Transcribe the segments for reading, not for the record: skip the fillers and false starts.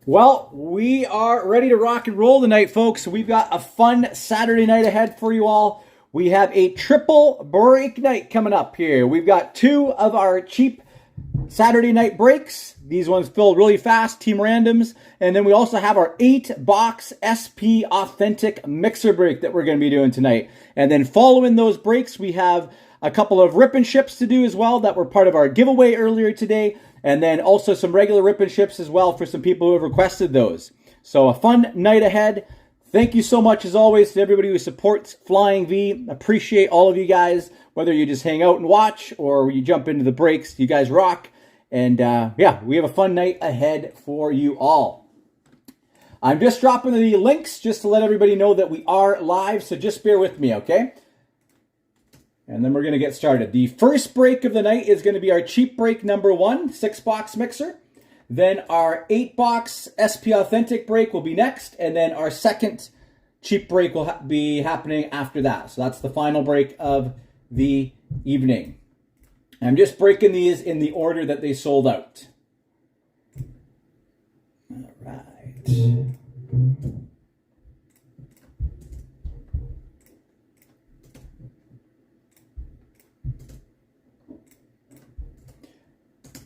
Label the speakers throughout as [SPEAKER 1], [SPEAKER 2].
[SPEAKER 1] Well, we are ready to rock and roll tonight, folks. We've got a fun Saturday night ahead for you all. We have a triple break night coming up here. We've got two of our cheap Saturday night breaks. These ones fill really fast, team randoms. And then we also have our 8-box SP Authentic mixer break that we're going to be doing tonight. And then following those breaks, we have a couple of rip and ships to do as well that were part of our giveaway earlier today. And then also some regular rip and ships as well for some people who have requested those. So a fun night ahead. Thank you so much as always to everybody who supports Flying V. Appreciate all of you guys, whether you just hang out and watch or you jump into the breaks. You guys rock. And yeah, we have a fun night ahead for you all. I'm just dropping the links just to let everybody know that we are live, so just bear with me, okay? And then we're going to get started. The first break of the night is going to be our cheap break number 1, 6-box mixer. Then our 8-box SP Authentic break will be next. And then our second cheap break will be happening after that. So that's the final break of the evening. I'm just breaking these in the order that they sold out. All right.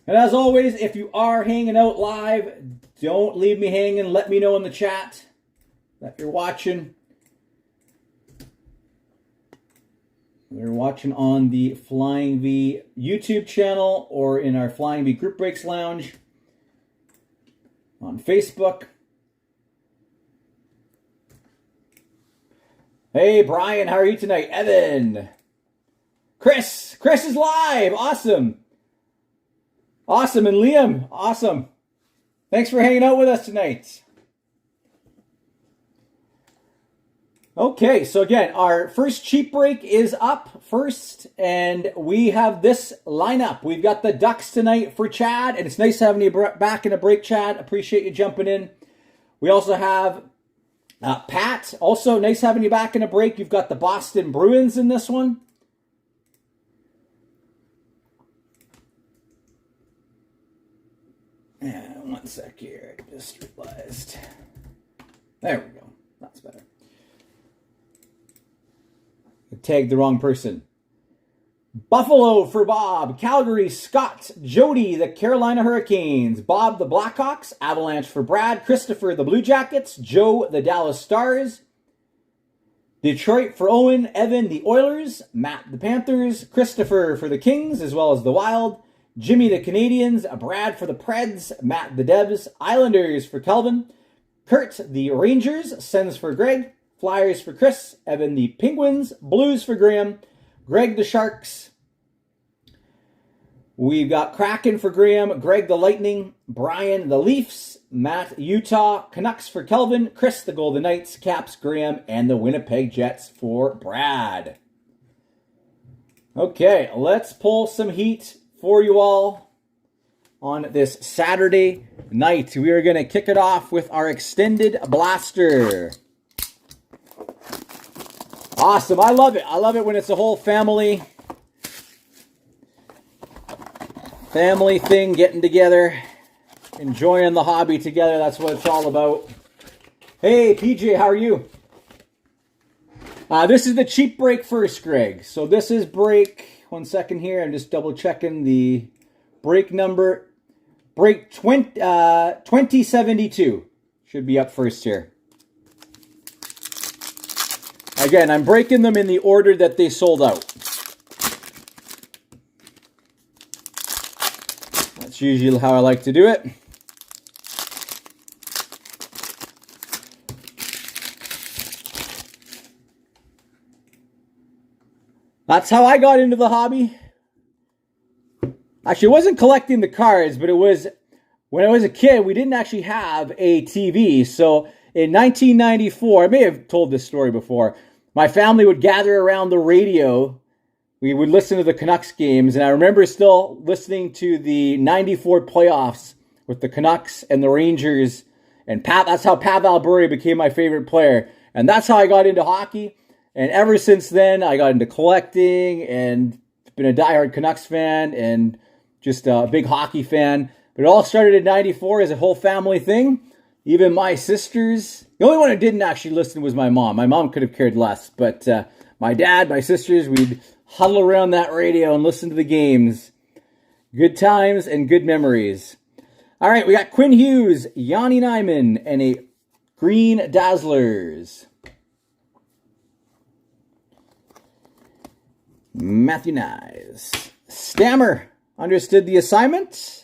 [SPEAKER 1] And as always, if you are hanging out live, don't leave me hanging. Let me know in the chat that you're watching. You're watching on the Flying V YouTube channel or in our Flying V Group Breaks Lounge on Facebook. Hey, Brian, how are you tonight? Evan. Chris is live. Awesome. Awesome. And Liam, awesome. Thanks for hanging out with us tonight. Okay, so again, our first cheap break is up first, and we have this lineup. We've got the Ducks tonight for Chad, and it's nice having you back in a break, Chad. Appreciate you jumping in. We also have Pat. Also, nice having you back in a break. You've got the Boston Bruins in this one. And one sec here. I just realized. There we go. That's better. I tagged the wrong person. Buffalo for Bob. Calgary, Scott. Jody, the Carolina Hurricanes. Bob, the Blackhawks. Avalanche for Brad. Christopher, the Blue Jackets. Joe, the Dallas Stars. Detroit for Owen. Evan, the Oilers. Matt, the Panthers. Christopher for the Kings, as well as the Wild. Jimmy, the Canadians. Brad for the Preds. Matt, the Devs. Islanders for Kelvin. Kurt, the Rangers. Sens for Greg. Flyers for Chris. Evan, the Penguins. Blues for Graham. Greg, the Sharks. We've got Kraken for Graham. Greg, the Lightning. Brian, the Leafs. Matt, Utah. Canucks for Kelvin. Chris, the Golden Knights. Caps, Graham. And the Winnipeg Jets for Brad. Okay, let's pull some heat for you all on this Saturday night. We are going to kick it off with our extended blaster. Awesome. I love it. I love it when it's a whole family thing getting together, enjoying the hobby together. That's what it's all about. Hey, PJ, how are you? This is the cheap break first, Greg. So this is break, 1 second here. I'm just double checking the break number. Break 2072 should be up first here. Again, I'm breaking them in the order that they sold out. That's usually how I like to do it. That's how I got into the hobby. Actually, it wasn't collecting the cards, but it was when I was a kid, we didn't actually have a TV. So in 1994, I may have told this story before, my family would gather around the radio. We would listen to the Canucks games, and I remember still listening to the 94 playoffs with the Canucks and the Rangers. And that's how Pavel Bure became my favorite player. And that's how I got into hockey. And ever since then, I got into collecting and been a diehard Canucks fan and just a big hockey fan. But it all started in 94 as a whole family thing. Even my sisters. The only one who didn't actually listen was my mom. My mom could have cared less, but my dad, my sisters, we'd huddle around that radio and listen to the games. Good times and good memories. All right, we got Quinn Hughes, Yanni Nyman, and a Green Dazzlers. Matthew Nyes. Stammer understood the assignment.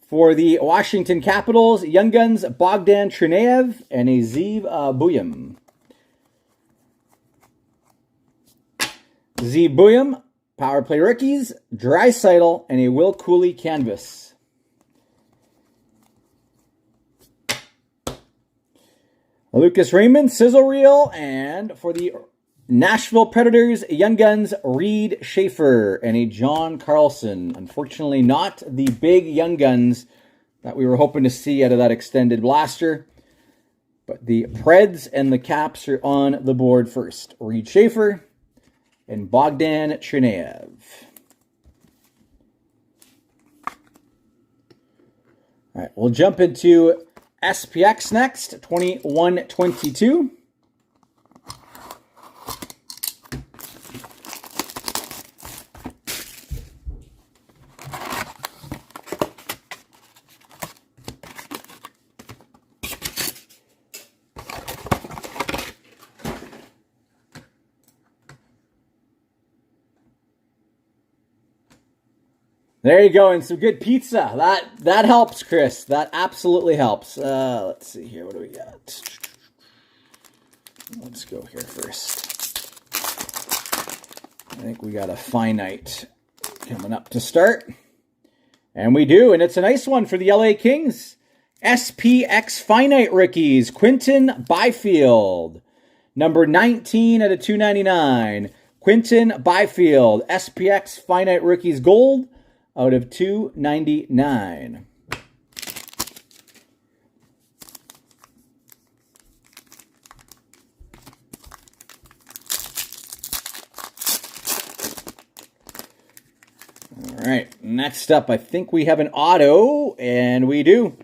[SPEAKER 1] For the Washington Capitals, Young Guns, Bogdan Trineyev, and a Zeev Buyum. Zeev Buyum, Power Play Rookies, Draisaitl, and a Will Cooley canvas. Lucas Raymond, Sizzle Reel, and for the Nashville Predators, Young Guns, Reed Schaefer, and a John Carlson. Unfortunately, not the big Young Guns that we were hoping to see out of that extended blaster. But the Preds and the Caps are on the board first. Reed Schaefer and Bogdan Trineyev. All right, we'll jump into SPX next, 21-22. There you go, and some good pizza. That helps, Chris. That absolutely helps. Let's see here. What do we got? Let's go here first. I think we got a finite coming up to start. And we do, and it's a nice one for the LA Kings. SPX Finite Rookies, Quinton Byfield. Number 19 out of 299. Quinton Byfield, SPX Finite Rookies Gold. Out of 299. All right, next up, I think we have an auto, and we do.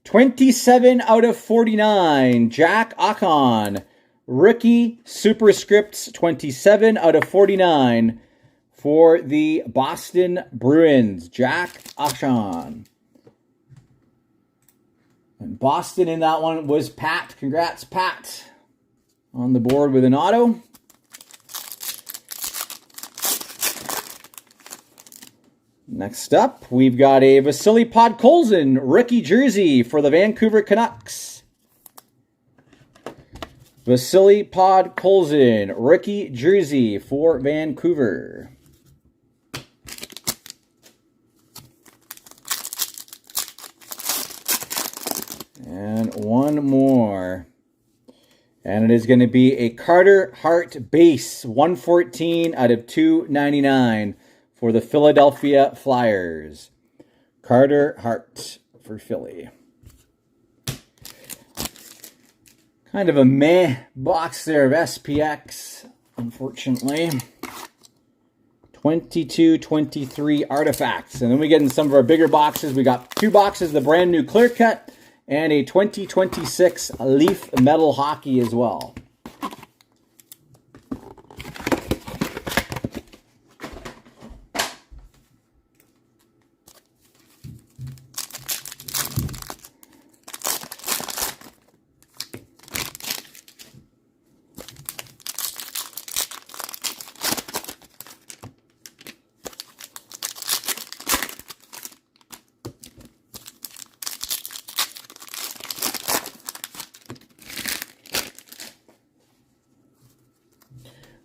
[SPEAKER 1] 27 out of 49, Jack Ahcan. Rookie Superscripts, 27 out of 49. For the Boston Bruins, Jack Ahcan. And Boston in that one was Pat. Congrats, Pat. On the board with an auto. Next up, we've got a Vasily Podkolzin rookie jersey for the Vancouver Canucks. Vasily Podkolzin rookie jersey for Vancouver. And one more. And it is going to be a Carter Hart base, 114 out of 299 for the Philadelphia Flyers. Carter Hart for Philly. Kind of a meh box there of SPX, unfortunately. 22-23 artifacts. And then we get in some of our bigger boxes. We got 2 boxes of the brand new clear cut and a 2026 Leaf Metal Hockey as well.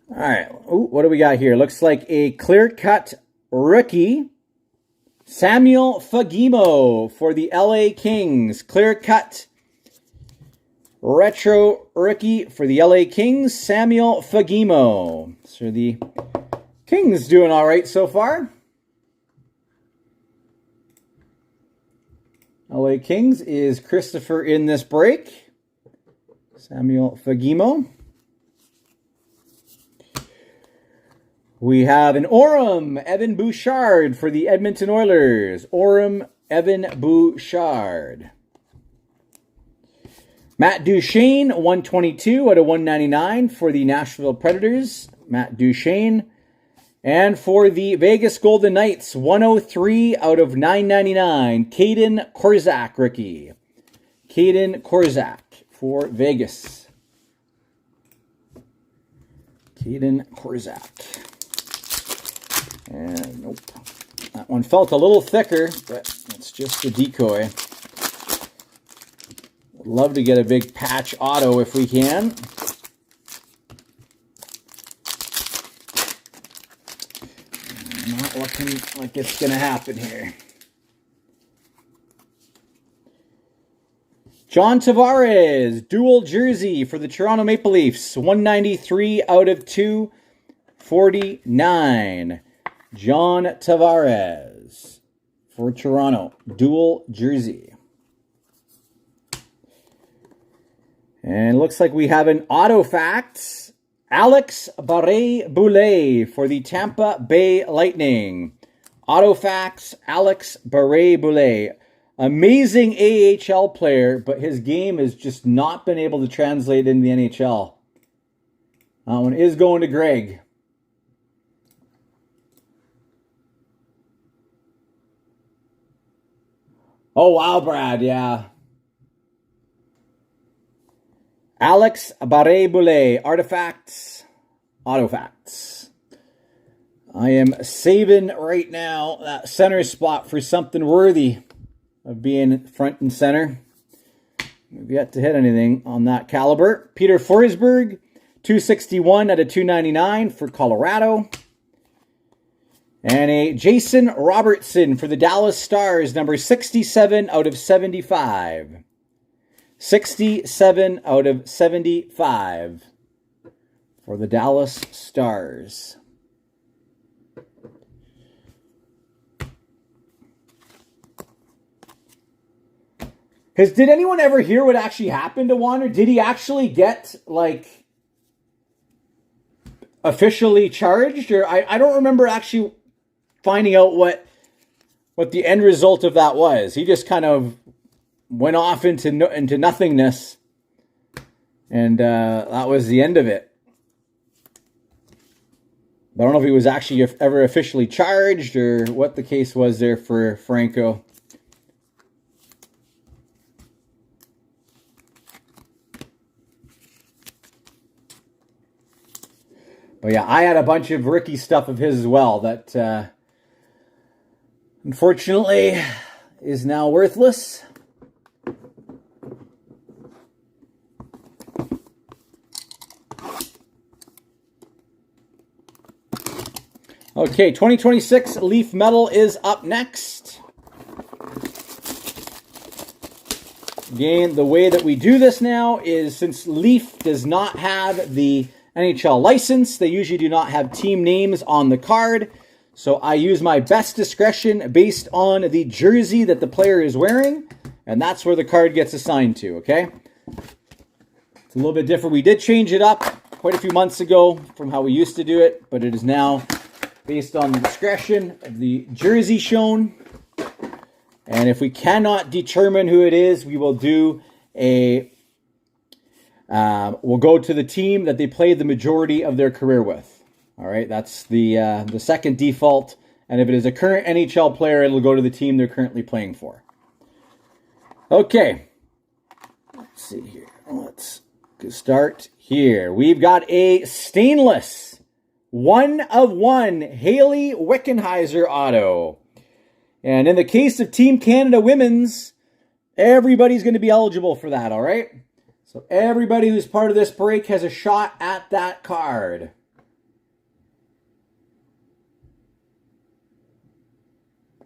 [SPEAKER 1] All right, ooh, what do we got here? Looks like a clear-cut rookie, Samuel Fagemo for the LA Kings. Clear-cut retro rookie for the LA Kings, Samuel Fagemo. So the Kings doing all right so far. LA Kings is Christopher in this break. Samuel Fagemo. We have an Orem Evan Bouchard for the Edmonton Oilers. Orem Evan Bouchard. Matt Duchene, 122 out of 199 for the Nashville Predators. Matt Duchene. And for the Vegas Golden Knights, 103 out of 999. Kaden Korczak, rookie. Kaden Korczak for Vegas. Kaden Korczak. And nope. That one felt a little thicker, but it's just a decoy. Would love to get a big patch auto if we can. Not looking like it's going to happen here. John Tavares, dual jersey for the Toronto Maple Leafs. 193 out of 249. John Tavares for Toronto. Dual jersey. And it looks like we have an auto facts. Alex Barré-Boulet for the Tampa Bay Lightning. Auto facts, Alex Barré-Boulet. Amazing AHL player, but his game has just not been able to translate in the NHL. That one is going to Greg. Oh, wow, Brad, yeah. Alex Barré-Boulet, artifacts, autofacts. I am saving right now that center spot for something worthy of being front and center. We've yet to hit anything on that caliber. Peter Forsberg, 261 out of 299 for Colorado. And a Jason Robertson for the Dallas Stars, number 67 out of 75. 67 out of 75 for the Dallas Stars. Did anyone ever hear what actually happened to Wander? Did he actually get, like, officially charged? Or I don't remember actually finding out what the end result of that was. He just kind of went off into nothingness, and that was the end of it. But I don't know if he was actually ever officially charged or what the case was there for Franco. But yeah, I had a bunch of Ricky stuff of his as well that unfortunately is now worthless. Okay, 2026 Leaf Metal is up next. Again, the way that we do this now is, since Leaf does not have the NHL license, they usually do not have team names on the card. So I use my best discretion based on the jersey that the player is wearing, and that's where the card gets assigned to, okay? It's a little bit different. We did change it up quite a few months ago from how we used to do it, but it is now based on the discretion of the jersey shown. And if we cannot determine who it is, we will do a... we'll go to the team that they played the majority of their career with. All right, that's the second default. And if it is a current NHL player, it'll go to the team they're currently playing for. Okay. Let's see here. Let's start here. We've got a stainless 1/1 Hayley Wickenheiser auto. And in the case of Team Canada Women's, everybody's going to be eligible for that, all right? So everybody who's part of this break has a shot at that card.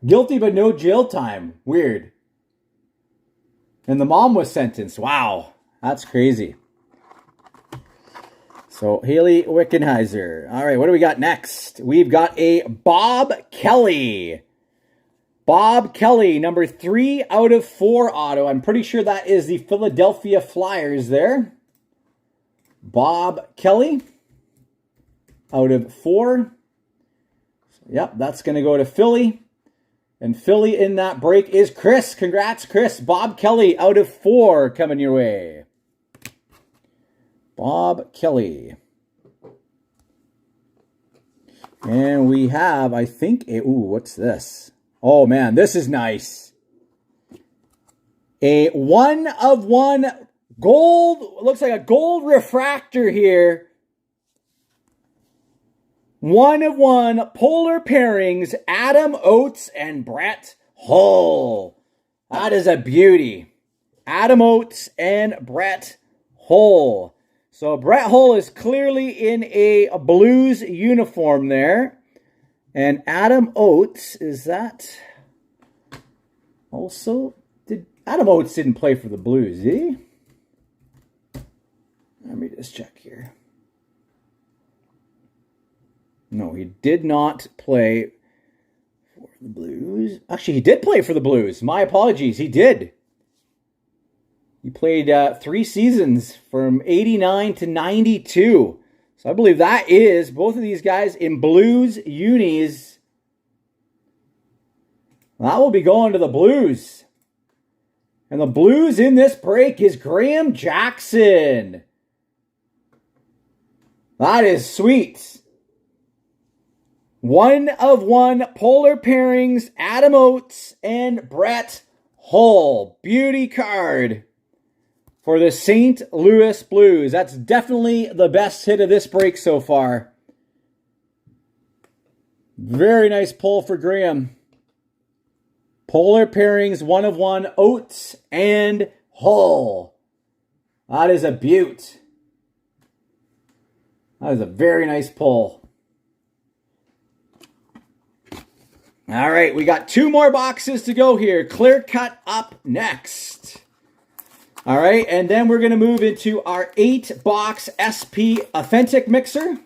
[SPEAKER 1] Guilty but no jail time. Weird. And the mom was sentenced. Wow. That's crazy. So Hayley Wickenheiser. All right, what do we got next? We've got a Bob Kelly. Bob Kelly, number 3 out of 4 auto. I'm pretty sure that is the Philadelphia Flyers there. Bob Kelly, out of 4. Yep, that's going to go to Philly. And Philly in that break is Chris. Congrats, Chris. Bob Kelly, out of 4, coming your way. Bob Kelly. And we have, I think, what's this? Oh, man, this is nice. A 1-of-1 gold, looks like a gold refractor here. 1-of-1 polar pairings, Adam Oates and Brett Hull. That is a beauty. Adam Oates and Brett Hull. So Brett Hull is clearly in a Blues uniform there. And Adam Oates, is that also... Adam Oates didn't play for the Blues, did he? Let me just check here. No, he did not play for the Blues. Actually, he did play for the Blues. My apologies, he did. He played 3 seasons from 89 to 92. So I believe that is both of these guys in Blues unis. That will be going to the Blues. And the Blues in this break is Graham Jackson. That is sweet. 1-of-1 polar pairings, Adam Oates and Brett Hull. Beauty card for the St. Louis Blues. That's definitely the best hit of this break so far. Very nice pull for Graham. Polar pairings, 1-of-1, Oates and Hull. That is a beaut. That is a very nice pull. All right, we got 2 more boxes to go here. Clear cut up next. All right, and then we're going to move into our 8-box SP Authentic Mixer.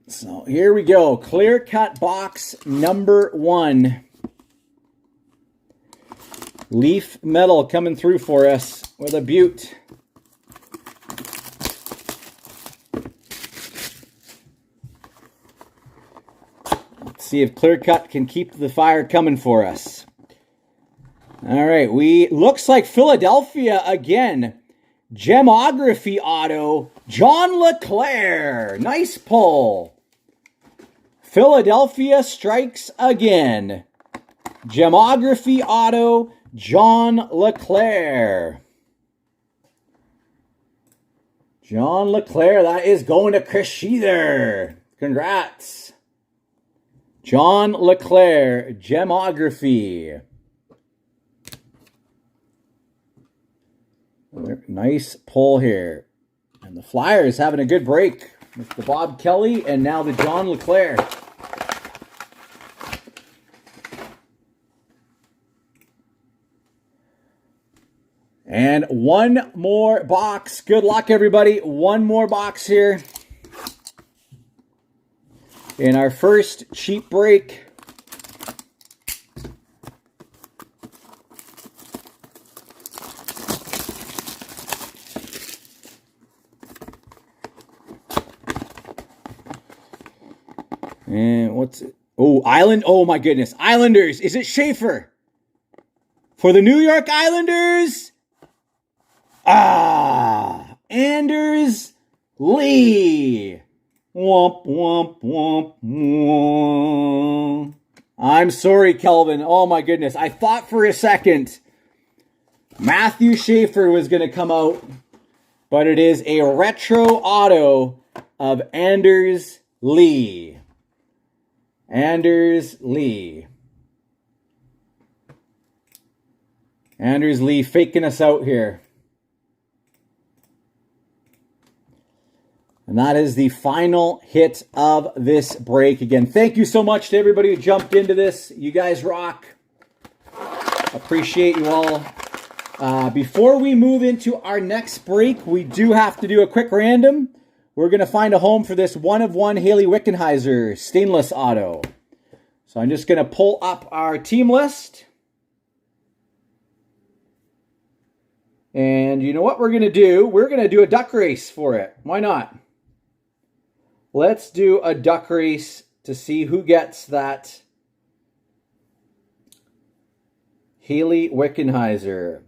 [SPEAKER 1] So here we go. Clear cut box number 1. Leaf metal coming through for us with a beaut. Let's see if Clear Cut can keep the fire coming for us. All right, looks like Philadelphia again. Gemography auto, John LeClair. Nice pull. Philadelphia strikes again. Gemography auto, John LeClair. John LeClair, that is going to Chris Sheether. Congrats. John LeClair, Gemography. Nice pull here. And the Flyers having a good break with the Bob Kelly and now the John LeClair. And one more box. Good luck, everybody. One more box here. In our first cheap break. And what's it? Oh, Island. Oh, my goodness. Islanders. Is it Schaefer? For the New York Islanders? Anders Lee. Womp, womp, womp, womp. I'm sorry, Kelvin. Oh, my goodness. I thought for a second Matthew Schaefer was going to come out, but it is a retro auto of Anders Lee. Anders Lee. Anders Lee faking us out here. And that is the final hit of this break. Again, thank you so much to everybody who jumped into this. You guys rock. Appreciate you all. Before we move into our next break, we do have to do a quick random. We're going to find a home for this 1-of-1 Hayley Wickenheiser stainless auto. So I'm just going to pull up our team list. And you know what we're going to do? We're going to do a duck race for it. Why not? Let's do a duck race to see who gets that Hayley Wickenheiser.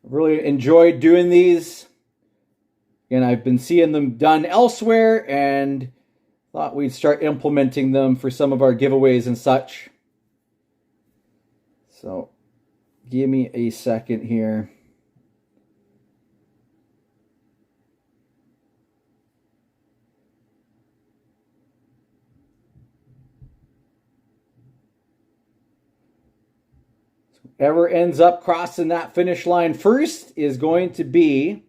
[SPEAKER 1] really enjoyed doing these. And I've been seeing them done elsewhere and thought we'd start implementing them for some of our giveaways and such. So give me a second here. Whoever ends up crossing that finish line first is going to be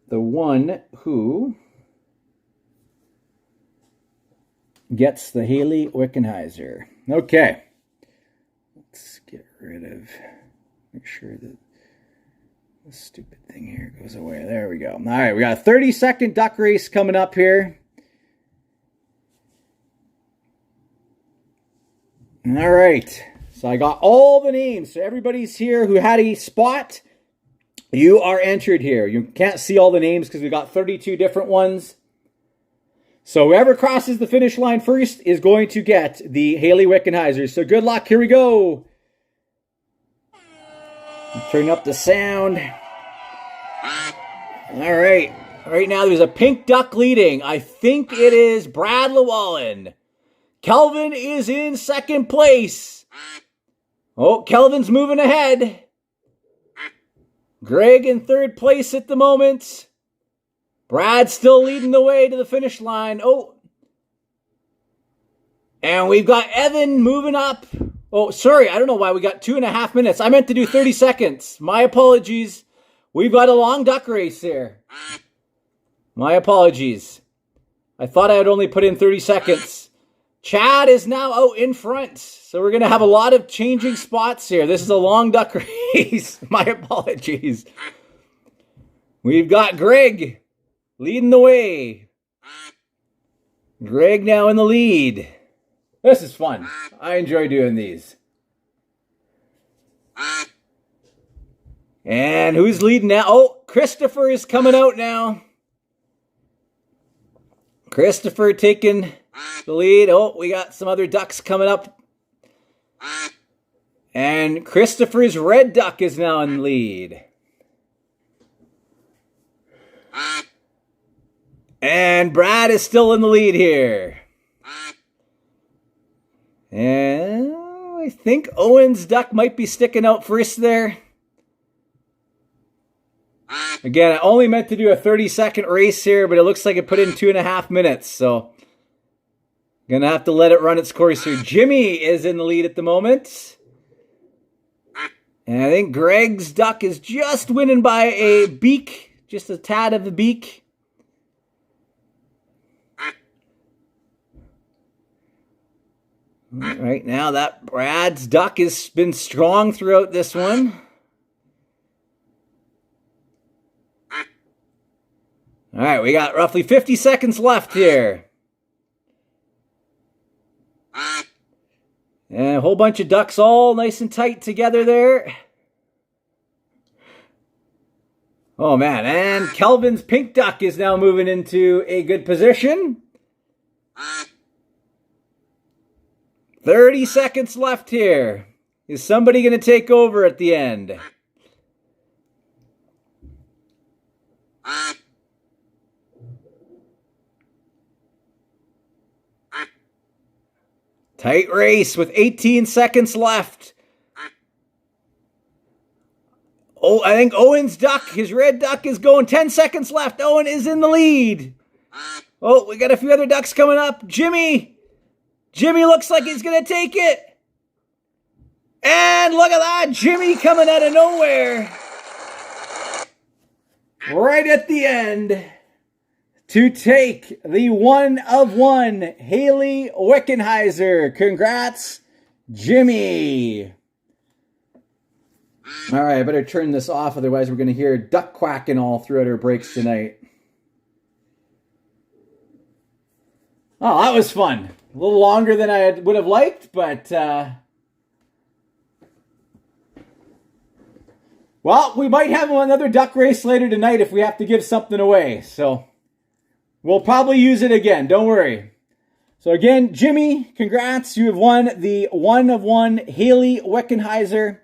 [SPEAKER 1] the one who gets the Hayley Wickenheiser. Okay. Let's get rid of, make sure that this stupid thing here goes away. There we go. All right, we got a 30-second duck race coming up here. All right, so I got all the names. So everybody's here who had a spot, you are entered here. You can't see all the names because we got 32 different ones. So whoever crosses the finish line first is going to get the Hayley Wickenheiser. So good luck. Here we go. Turn up the sound. All right. Right now there's a pink duck leading. I think it is Brad Llewellyn. Kelvin is in second place. Oh, Kelvin's moving ahead. Greg in third place at the moment. Brad still leading the way to the finish line. Oh. And we've got Evan moving up. Oh, sorry. I don't know why we got 2.5 minutes. I meant to do 30 seconds. My apologies. We've got a long duck race here. My apologies. I thought I had only put in 30 seconds. Chad is now out in front. So we're going to have a lot of changing spots here. This is a long duck race. My apologies. We've got Greg leading the way. Greg now in the lead. This is fun. I enjoy doing these. And who's leading now? Oh, Christopher is coming out now. Christopher taking the lead. Oh, we got some other ducks coming up. And Christopher's red duck is now in the lead. And Brad is still in the lead here. And I think Owen's duck might be sticking out first there. Again, I only meant to do a 30-second race here, but it looks like it put in 2.5 minutes. So, gonna have to let it run its course here. Jimmy is in the lead at the moment. And I think Greg's duck is just winning by a beak. Just a tad of the beak. Right now, that Brad's duck has been strong throughout this one. All right, we got roughly 50 seconds left here. And a whole bunch of ducks all nice and tight together there. Oh, man. And Kelvin's pink duck is now moving into a good position. 30 seconds left here. Is somebody going to take over at the end? Tight race with 18 seconds left. Oh, I think Owen's duck, his red duck, is going 10 seconds left. Owen is in the lead. Oh, we got a few other ducks coming up. Jimmy looks like he's going to take it. And look at that, Jimmy coming out of nowhere. Right at the end. To take the 1 of 1 Hayley Wickenheiser. Congrats, Jimmy. All right, I better turn this off, otherwise we're going to hear duck quacking all throughout our breaks tonight. Oh, that was fun. A little longer than I would have liked, but... well, we might have another duck race later tonight if we have to give something away, so... we'll probably use it again. Don't worry. So again, Jimmy, congrats. You have won the 1 of 1 Hayley Wickenheiser.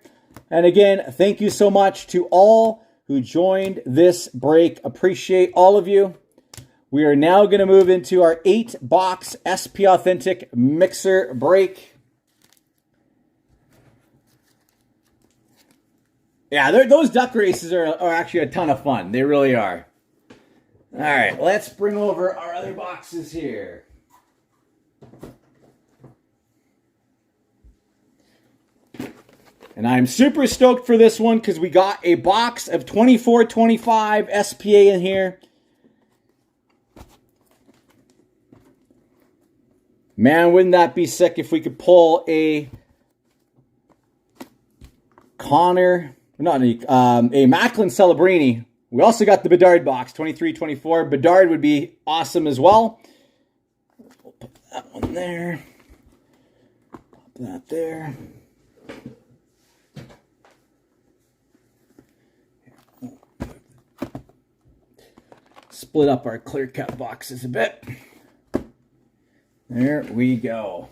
[SPEAKER 1] And again, thank you so much to all who joined this break. Appreciate all of you. We are now going to move into our 8-box SP Authentic mixer break. Yeah, those duck races are actually a ton of fun. They really are. All right, let's bring over our other boxes here. And I'm super stoked for this one because we got a box of 24-25 SPA in here. Man, wouldn't that be sick if we could pull a a Macklin Celebrini. We also got the Bedard box, 23-24. Bedard would be awesome as well. We'll put that one there. Pop that there. Split up our clear cut boxes a bit. There we go.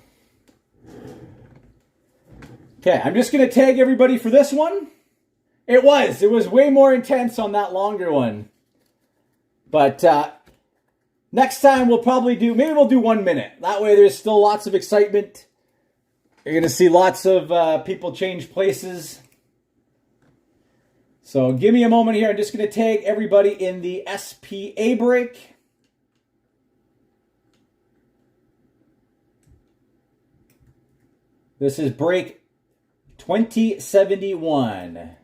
[SPEAKER 1] Okay, I'm just going to tag everybody for this one. It was way more intense on that longer one. But next time we'll probably maybe we'll do 1 minute. That way there's still lots of excitement. You're going to see lots of people change places. So give me a moment here. I'm just going to tag everybody in the SPA break. This is break 2071.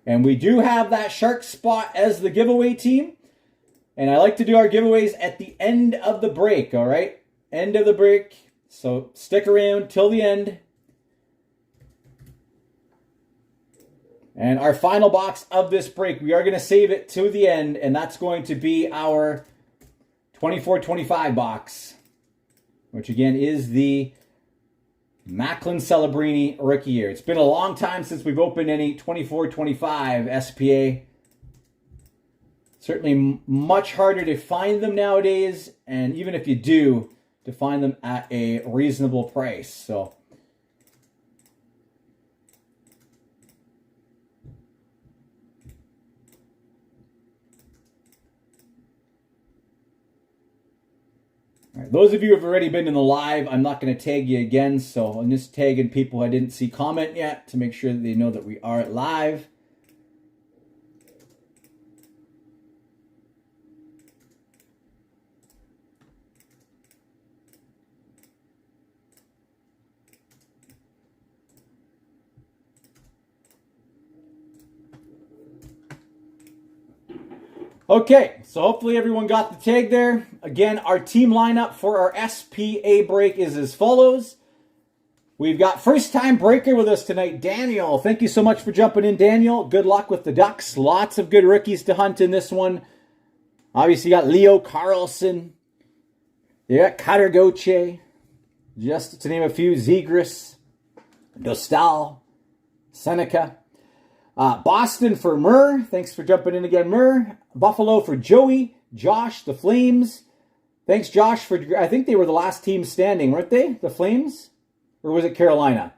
[SPEAKER 1] And we do have that Shark spot as the giveaway team. And I like to do our giveaways at the end of the break, all right? End of the break. So stick around till the end. And our final box of this break, we are going to save it to the end, and that's going to be our 24-25 box, which again is the Macklin Celebrini rookie year. It's been a long time since we've opened any 24-25 SPA. Certainly much harder to find them nowadays, and even if you do, to find them at a reasonable price. So those of you who have already been in the live, I'm not going to tag you again, so I'm just tagging people I didn't see comment yet to make sure that they know that we are live. Okay, so hopefully everyone got the tag there. Again, our team lineup for our SPA break is as follows. We've got first-time breaker with us tonight, Daniel. Thank you so much for jumping in, Daniel. Good luck with the Ducks. Lots of good rookies to hunt in this one. Obviously, you got Leo Carlson. You got Cutter Gauthier. Just to name a few, Zegras, Dostal, Seneca. Boston for Murr. Thanks for jumping in again, Murr. Buffalo for Joey. Josh, the Flames. Thanks, Josh, for... I think they were the last team standing, weren't they? The Flames? Or was it Carolina?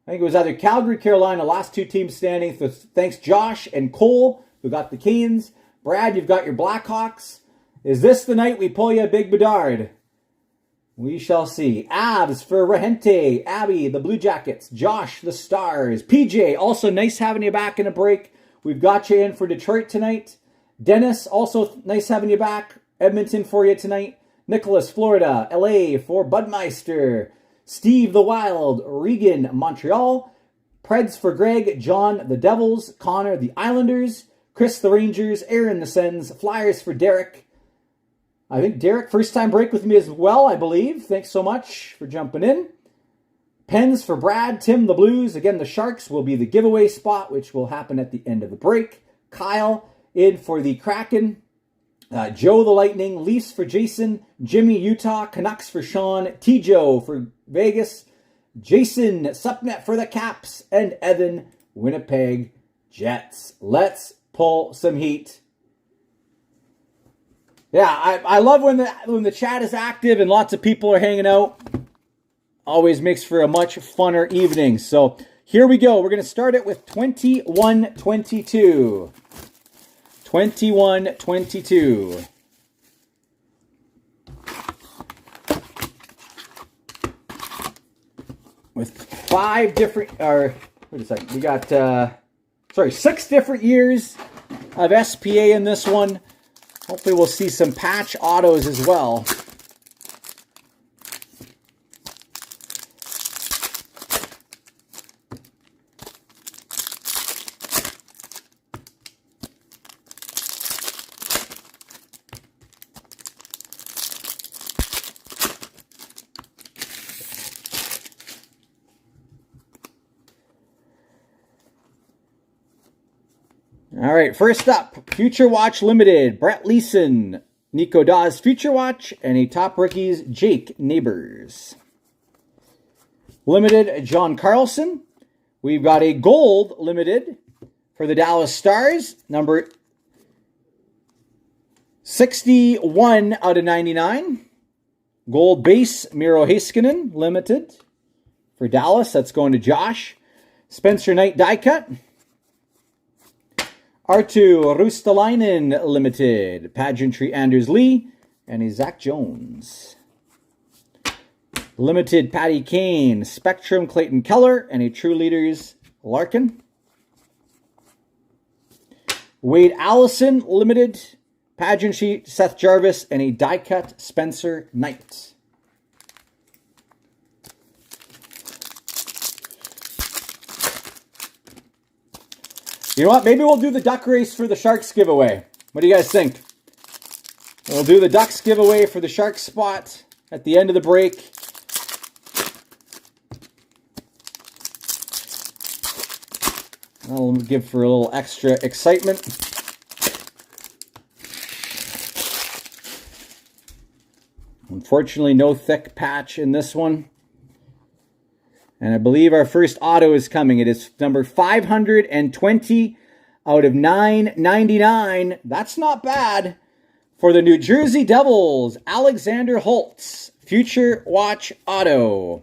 [SPEAKER 1] I think it was either Calgary, Carolina, last two teams standing. So thanks, Josh and Cole, who got the Canes. Brad, you've got your Blackhawks. Is this the night we pull you a big Bedard? We shall see. Avs for Rahente. Abby, the Blue Jackets. Josh, the Stars. PJ, also nice having you back in a break. We've got you in for Detroit tonight. Dennis, also nice having you back. Edmonton for you tonight. Nicholas, Florida. LA for Budmeister. Steve, the Wild. Regan, Montreal. Preds for Greg. John, the Devils. Connor, the Islanders. Chris, the Rangers. Aaron, the Sens. Flyers for Derek. I think Derek, first time break with me as well, I believe. Thanks so much for jumping in. Pens for Brad, Tim, the Blues. Again, the Sharks will be the giveaway spot, which will happen at the end of the break. Kyle in for the Kraken. Joe, the Lightning. Leafs for Jason. Jimmy, Utah. Canucks for Sean. T-Joe for Vegas. Jason, Supnet for the Caps. And Evan, Winnipeg Jets. Let's pull some heat. Yeah, I love when the chat is active and lots of people are hanging out. always makes for a much funner evening. So here we go. We're going to start it with 21-22. 21-22. With 5 different, or wait a second, we got, 6 different years of SPA in this one. Hopefully we'll see some patch autos as well. All right, first up, Future Watch Limited, Brett Leeson, Nico Dawes Future Watch, and a Top Rookies, Jake Neighbors. Limited, John Carlson. We've got a Gold Limited for the Dallas Stars, number 61 out of 99. Gold Base, Miro Heiskanen, Limited for Dallas. That's going to Josh. Spencer Knight die cut. Arttu Ruotsalainen Limited, Pageantry Anders Lee, and a Zach Jones. Limited Patty Kane, Spectrum Clayton Keller, and a True Leaders Larkin. Wade Allison Limited, Pageantry Seth Jarvis, and a die cut Spencer Knight. You know what? Maybe we'll do the duck race for the Sharks giveaway. What do you guys think? We'll do the Ducks giveaway for the Sharks spot at the end of the break. I'll give for a little extra excitement. Unfortunately, no thick patch in this one. And I believe our first auto is coming. It is number 520 out of 999. That's not bad. For the New Jersey Devils, Alexander Holtz, Future Watch Auto.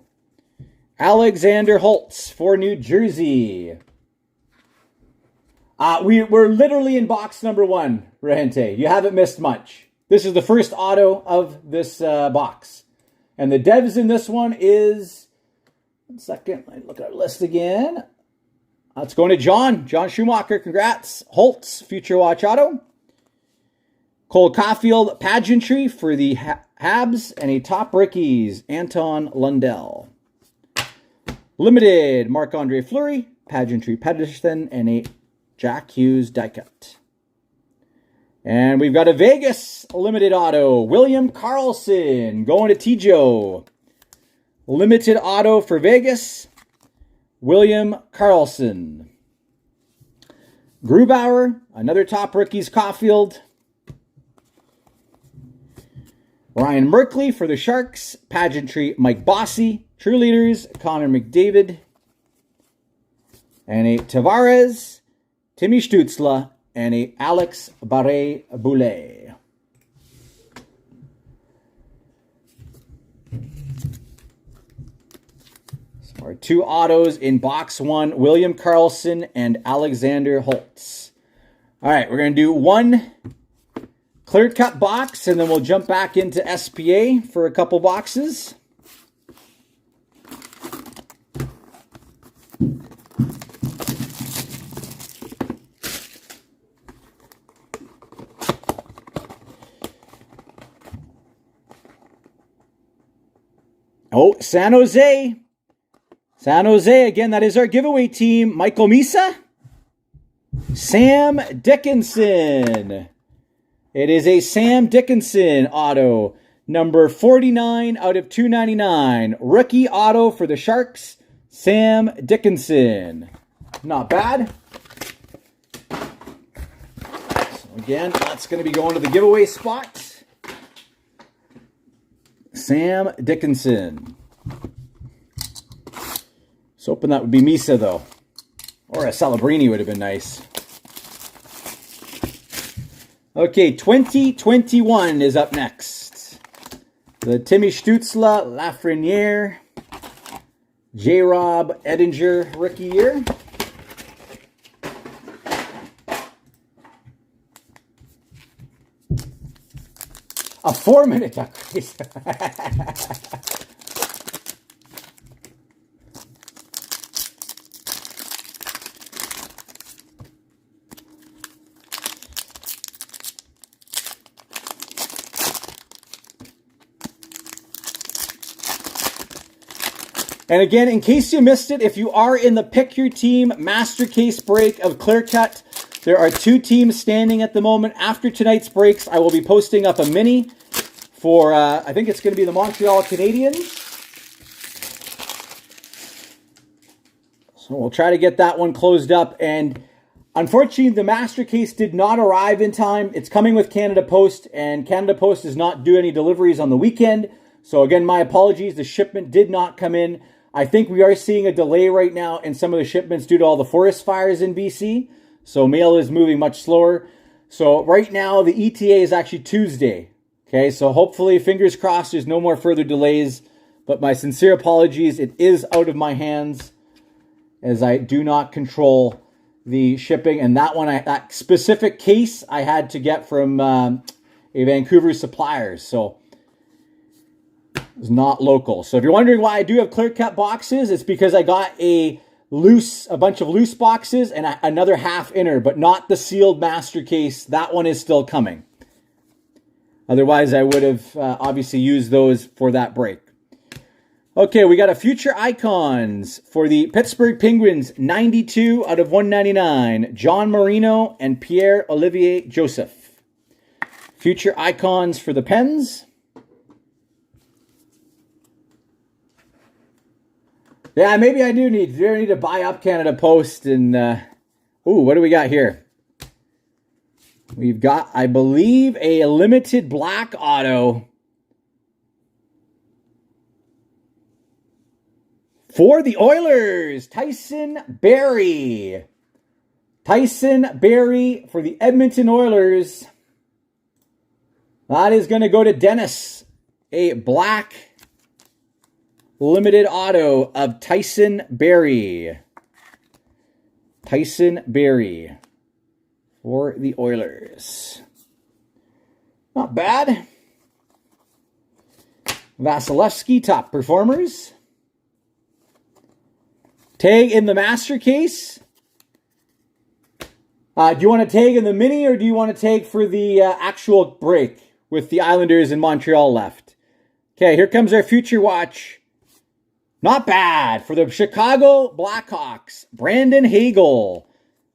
[SPEAKER 1] Alexander Holtz for New Jersey. We're literally in box number 1, Rahente. You haven't missed much. This is the first auto of this box. And the devs in this one is... 1 second, let me look at our list again. It's going to John Schumacher. Congrats. Holtz, Future Watch Auto. Cole Caulfield, Pageantry for the Habs, and a Top Rookies, Anton Lundell. Limited, Marc-Andre Fleury, Pageantry Pedersen, and a Jack Hughes die cut. And we've got a Vegas Limited Auto, William Karlsson, going to T-Joe. Limited Auto for Vegas, William Karlsson. Grubauer, another Top Rookies, Caulfield. Ryan Merkley for the Sharks, Pageantry, Mike Bossy. True Leaders, Connor McDavid. And a Tavares, Timmy Stützle, and a Alex Barré-Boulet. Our 2 autos in box 1, William Karlsson and Alexander Holtz. All right, we're going to do 1 clear cut box, and then we'll jump back into SPA for a couple boxes. Oh, San Jose. San Jose, again, that is our giveaway team. Michael Misa. Sam Dickinson. It is a Sam Dickinson auto. Number 49 out of 299. Rookie auto for the Sharks. Sam Dickinson. Not bad. So again, that's going to be going to the giveaway spot. Sam Dickinson. So hoping that would be Misa, though. Or a Celebrini would have been nice. Okay, 2021 is up next. The Timmy Stützle Lafreniere J-Rob Edinger rookie year. A 4-minute duck race. And again, in case you missed it, if you are in the Pick Your Team Master Case break of Clear Cut, there are 2 teams standing at the moment. After tonight's breaks, I will be posting up a mini for, I think it's going to be the Montreal Canadiens. So we'll try to get that one closed up. And unfortunately, the Master Case did not arrive in time. It's coming with Canada Post, and Canada Post does not do any deliveries on the weekend. So again, my apologies. The shipment did not come in. I think we are seeing a delay right now in some of the shipments due to all the forest fires in BC. So mail is moving much slower. So right now, the ETA is actually Tuesday. Okay, so hopefully, fingers crossed, there's no more further delays. But my sincere apologies. It is out of my hands as I do not control the shipping. And that one, that specific case, I had to get from a Vancouver supplier. So it's not local. So if you're wondering why I do have Clear Cut boxes, it's because I got a bunch of loose boxes and another half inner, but not the sealed Master Case. That one is still coming. Otherwise, I would have obviously used those for that break. Okay, we got a Future Icons for the Pittsburgh Penguins, 92 out of 199, John Marino and Pierre-Olivier Joseph. Future Icons for the Pens. Yeah, maybe I do need to buy up Canada Post. And, ooh, what do we got here? We've got, I believe, a limited black auto for the Oilers, Tyson Barrie. Tyson Barrie for the Edmonton Oilers. That is going to go to Dennis. A black limited auto of Tyson Barrie. Tyson Barrie for the Oilers. Not bad. Vasilevsky, top performers. Tag in the Master Case. Do you want to tag in the mini, or do you want to tag for the actual break with the Islanders in Montreal left? Okay, here comes our Future Watch. Not bad for the Chicago Blackhawks. Brandon Hagel.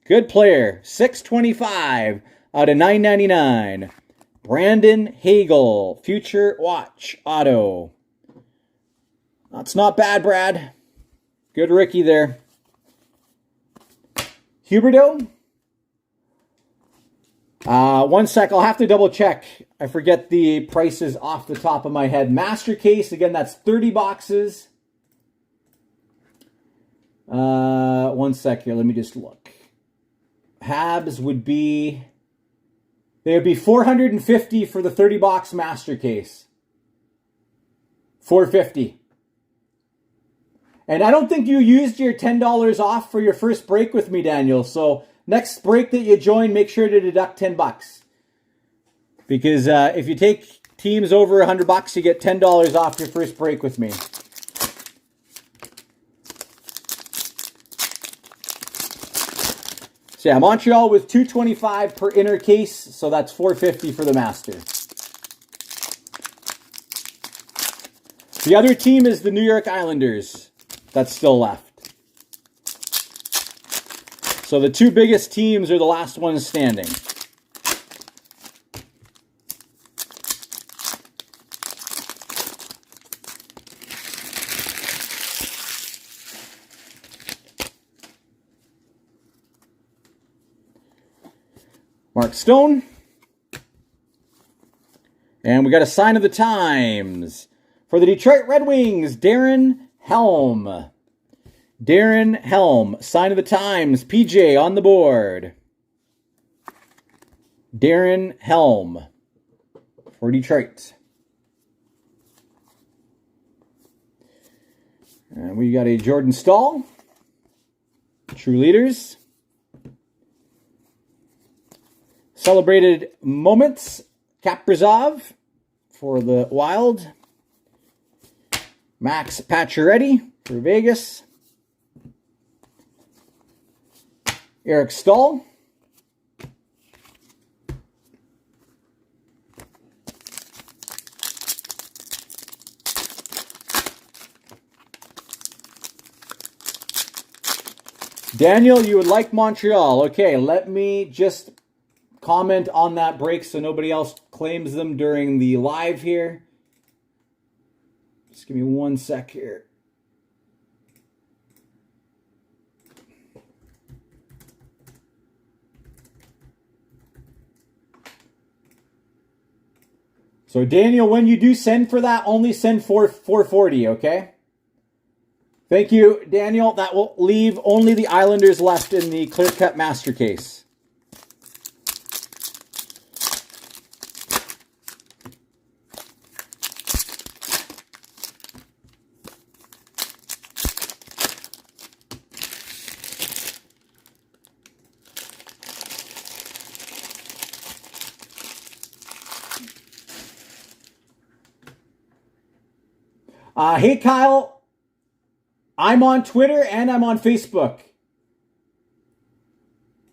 [SPEAKER 1] Good player. 625 out of 999. Brandon Hagel. Future Watch auto. That's not bad, Brad. Good Ricky there. Huberdeau. One sec. I'll have to double check. I forget the prices off the top of my head. Master Case. Again, that's 30 boxes. One sec here. Let me just look. Habs would be... They would be $450 for the 30-box Master Case. $450. And I don't think you used your $10 off for your first break with me, Daniel. So next break that you join, make sure to deduct $10. Because if you take teams over $100, you get $10 off your first break with me. So yeah, Montreal with $225 per inner case, so that's $450 for the Master. The other team is the New York Islanders that's still left. So the 2 biggest teams are the last ones standing. Mark Stone. And we got a Sign of the Times for the Detroit Red Wings, Darren Helm. Darren Helm, Sign of the Times, PJ on the board. Darren Helm for Detroit. And we got a Jordan Staal. True Leaders. Celebrated Moments. Kaprizov for the Wild. Max Pacioretty for Vegas. Eric Staal. Daniel, you would like Montreal. Okay, let me just comment on that break so nobody else claims them during the live here. Just give me 1 sec here. So Daniel, when you do send for that, only send for 440, okay? Thank you, Daniel. That will leave only the Islanders left in the clear-cut master case. Hey, Kyle. I'm on Twitter and I'm on Facebook.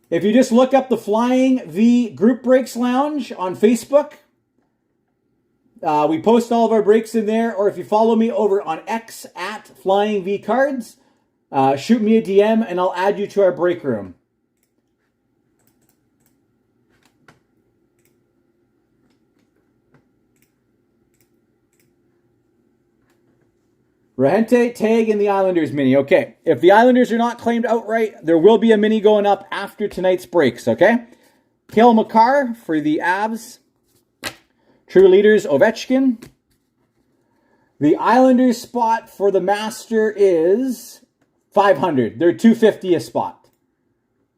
[SPEAKER 1] If you just look up the Flying V Group Breaks Lounge on Facebook, we post all of our breaks in there. Or if you follow me over on X at Flying V Cards, shoot me a DM and I'll add you to our break room. Rahente, Tag, and the Islanders mini. Okay, if the Islanders are not claimed outright, there will be a mini going up after tonight's breaks, okay? Cale Makar for the Avs. True Leaders, Ovechkin. The Islanders spot for the Master is 500. They're 250 a spot,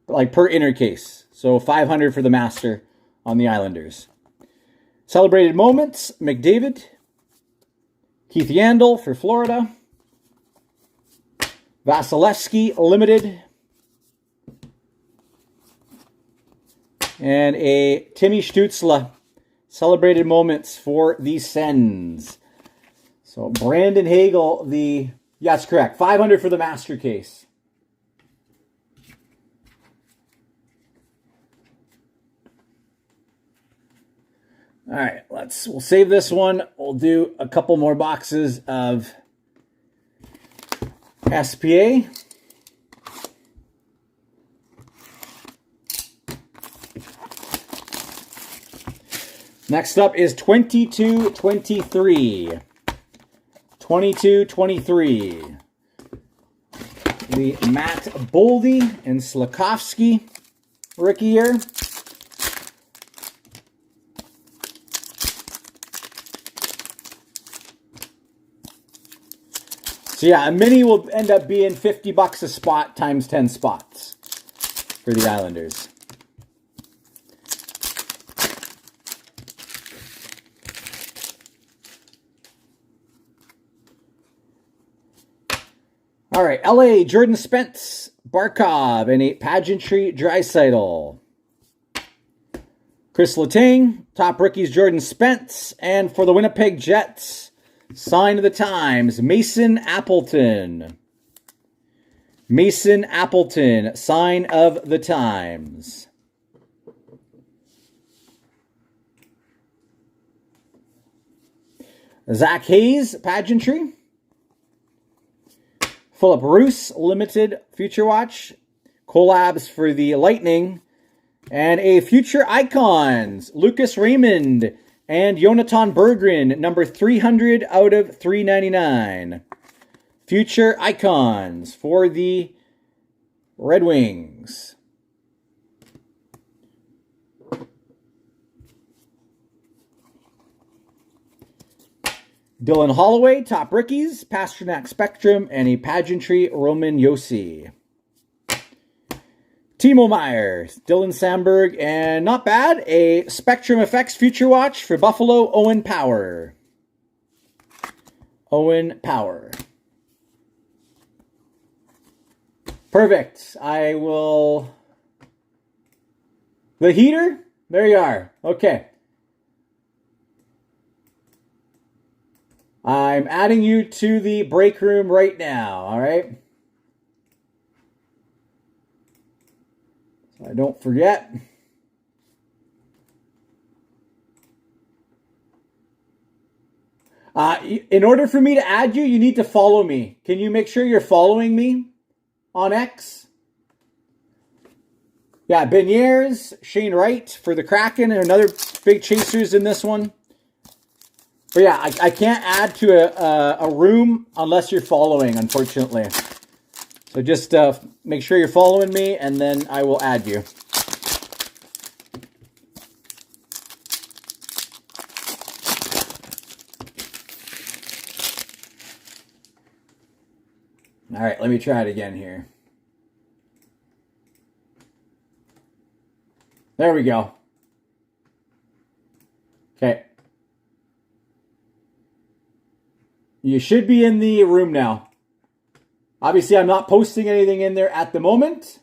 [SPEAKER 1] like per inner case. So 500 for the Master on the Islanders. Celebrated Moments, McDavid. Keith Yandel for Florida. Vasilevsky Limited. And a Timmy Stützle Celebrated Moments for the Sens. So Brandon Hagel, that's correct. 500 for the master case. All right, we'll save this one. We'll do a couple more boxes of SPA. Next up is 22-23. 22-23. The Matt Boldy and Slafkovsky rookie year. So yeah, a mini will end up being $50 a spot times 10 spots for the Islanders. All right, LA, Jordan Spence, Barkov, and a Pageantry Draisaitl. Chris Letang, top rookies Jordan Spence, and for the Winnipeg Jets, sign of the times, Mason Appleton. Mason Appleton, sign of the times. Zach Hayes, Pageantry. Philip Roos, Limited Future Watch. Collabs for the Lightning. And a Future Icons, Lucas Raymond and Jonathan Berggren, number 300 out of 399. Future Icons for the Red Wings. Dylan Holloway, top rookies, Pastrnak Spectrum, and a Pageantry Roman Josi. Timo Meier, Dylan Sandberg, and not bad, a Spectrum Effects Future Watch for Buffalo, Owen Power. Owen Power. Perfect. I will... The heater? There you are. Okay. I'm adding you to the break room right now, all right? So I don't forget. In order for me to add you, you need to follow me. Can you make sure you're following me on X? Yeah, Beniers, Shane Wright for the Kraken, and another big chasers in this one. But yeah, I can't add to a room unless you're following, unfortunately. So just make sure you're following me, and then I will add you. All right, let me try it again here. There we go. Okay. You should be in the room now. Obviously, I'm not posting anything in there at the moment.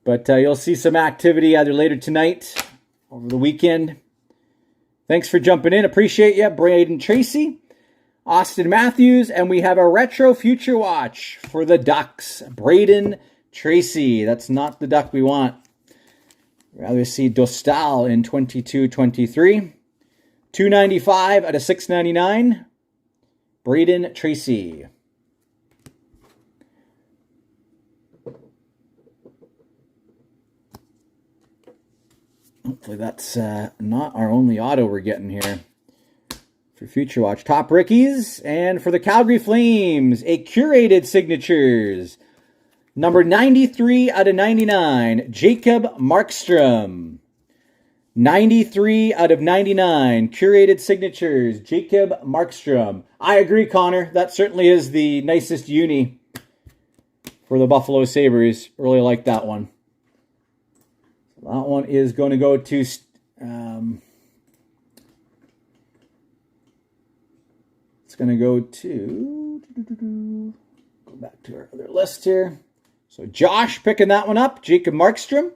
[SPEAKER 1] But you'll see some activity either later tonight, over the weekend. Thanks for jumping in. Appreciate you. Braden Tracy, Austin Matthews, and we have a Retro Future Watch for the Ducks. Braden Tracy. That's not the duck we want. Rather see Dostal in 22-23. $2.95 out of $6.99. Braden Tracy. Hopefully that's not our only auto we're getting here for Future Watch. Top rookies, and for the Calgary Flames, a curated signatures. Number 93 out of 99, Jacob Markstrom. 93 out of 99, curated signatures, Jacob Markstrom. I agree, Connor. That certainly is the nicest uni for the Buffalo Sabres. Really like that one. That one is going to go to... it's going to go to... Go back to our other list here. So Josh picking that one up. Jacob Markstrom.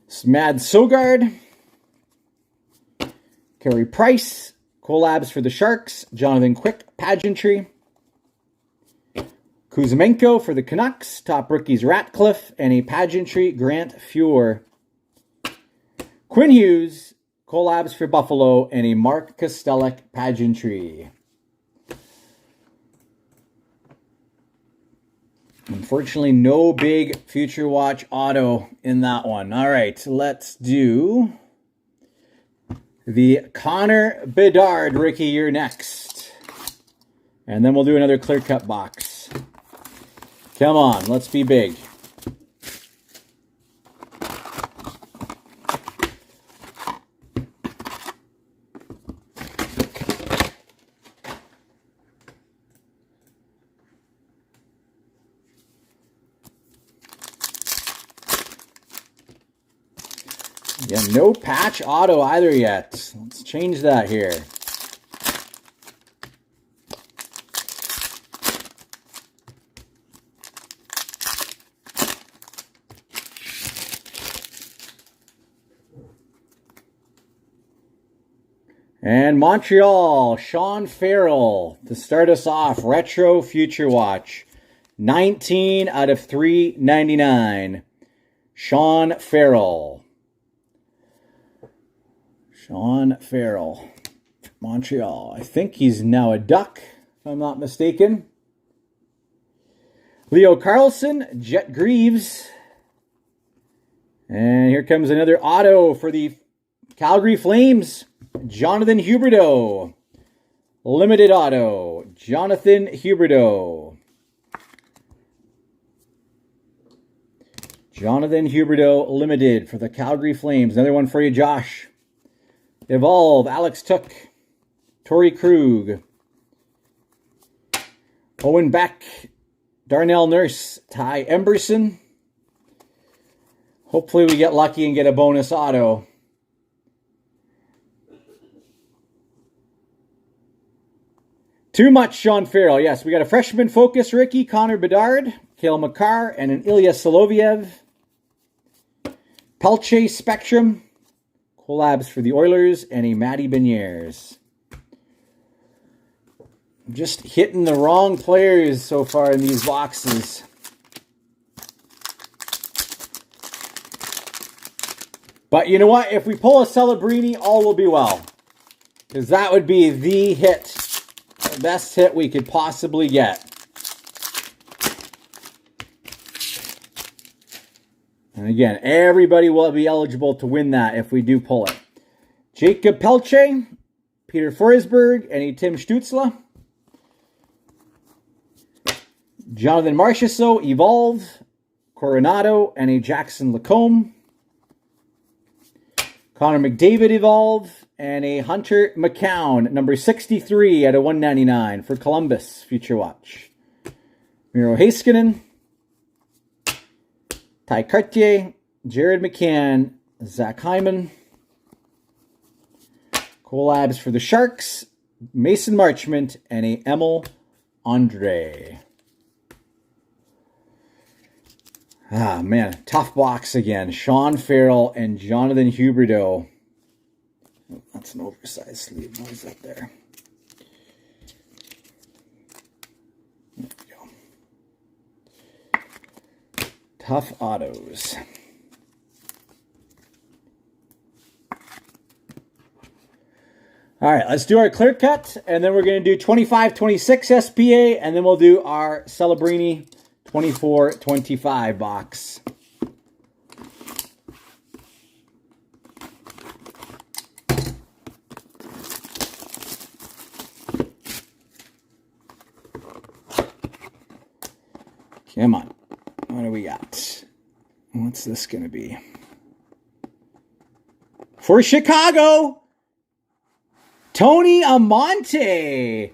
[SPEAKER 1] Smad Sogard. Carey Price. Collabs for the Sharks. Jonathan Quick Pageantry. Kuzmenko for the Canucks. Top rookies Ratcliffe. And a Pageantry Grant Fuhr. Quinn Hughes. Collabs for Buffalo. And a Mark Kostelek Pageantry. Unfortunately, no big Future Watch auto in that one. All right, let's do the Connor Bedard rookie year next. And then we'll do another clear cut box. Come on, let's be big. Yeah, no patch auto either yet. Let's change that here. And Montreal, Sean Farrell to start us off. Retro Future Watch. 19 out of 399. Sean Farrell. Sean Farrell, Montreal. I think he's now a Duck, if I'm not mistaken. Leo Carlson, Jet Greaves. And here comes another auto for the Calgary Flames. Jonathan Huberdeau. Limited auto. Jonathan Huberdeau. Jonathan Huberdeau Limited for the Calgary Flames. Another one for you, Josh. Evolve, Alex Took, Torrey Krug, Owen Beck, Darnell Nurse, Ty Emberson. Hopefully we get lucky and get a bonus auto. Too much Sean Farrell. Yes, we got a freshman focus rookie, Connor Bedard, Cale Makar, and an Ilya Soloviev. Pelche Spectrum, collabs for the Oilers, and a Matty Beniers. Just hitting the wrong players so far in these boxes. But you know what? If we pull a Celebrini, all will be well. Because that would be the hit. The best hit we could possibly get. And again, everybody will be eligible to win that if we do pull it. Jacob Pelche, Peter Forsberg, and a Tim Stützle. Jonathan Marchessault, Evolve, Coronado, and a Jackson Lacombe. Connor McDavid, Evolve, and a Hunter McCown, number 63 out of 199 for Columbus, Future Watch. Miro Heiskanen, Ty Cartier, Jared McCann, Zach Hyman. Collabs for the Sharks, Mason Marchment, and a Emil Andre. Ah, man, tough box again. Sean Farrell and Jonathan Huberdeau. Oh, that's an oversized sleeve. What is that there? There we go. Tough autos. All right, let's do our clear cut, and then we're going to do 25-26 SPA, and then we'll do our Celebrini 24-25 box. Come on. What do we got? What's this going to be? For Chicago, Tony Amonte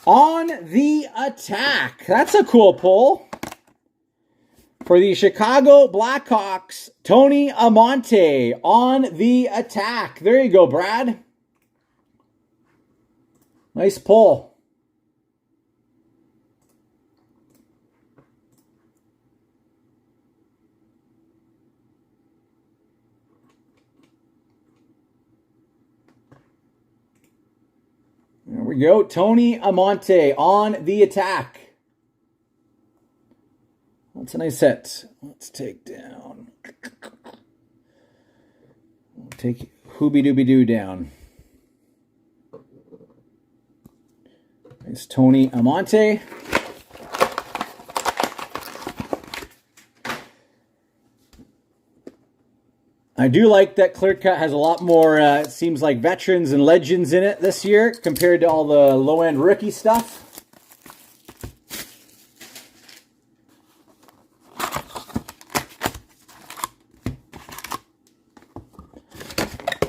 [SPEAKER 1] on the attack. That's a cool pull. For the Chicago Blackhawks, Tony Amonte on the attack. There you go, Brad. Nice pull. There we go. Tony Amonte on the attack. That's a nice hit. Let's take down. We'll take Hooby-Dooby-Doo down. Nice Tony Amonte. I do like that Clear Cut has a lot more, it seems like, veterans and legends in it this year compared to all the low-end rookie stuff.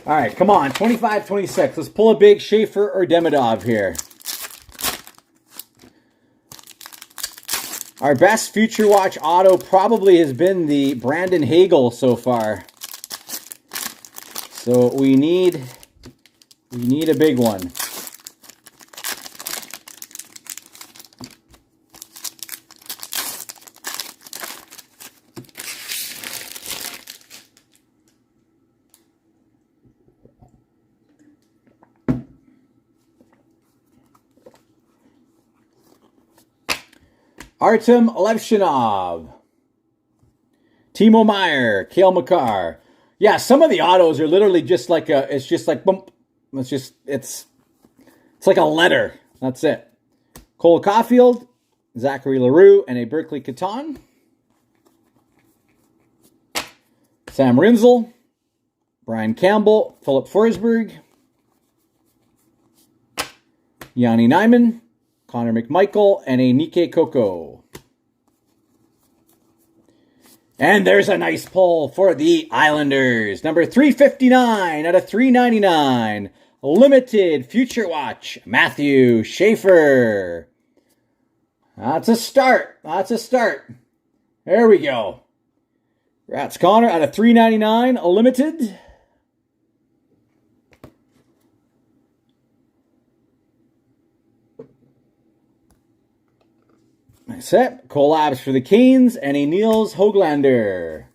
[SPEAKER 1] All right, come on, 25-26. Let's pull a big Schaefer or Demidov here. Our best Future Watch auto probably has been the Brandon Hagel so far. So we need a big one. Artem Levshinov, Timo Meier, Cale Makar. Yeah, some of the autos are literally just like it's just like bump. It's like a letter. That's it. Cole Caulfield, Zachary Leroux, and a Berkeley Catan. Sam Rinzel, Brian Campbell, Philip Forsberg, Yanni Nyman, Connor McMichael, and a Nike Coco. And there's a nice pull for the Islanders. Number 359 out of 399. Limited Future Watch, Matthew Schaefer. That's a start. That's a start. There we go. Congrats, Connor, out of 399. Limited. That's it. Collabs for the Canes and a Niels Höglander.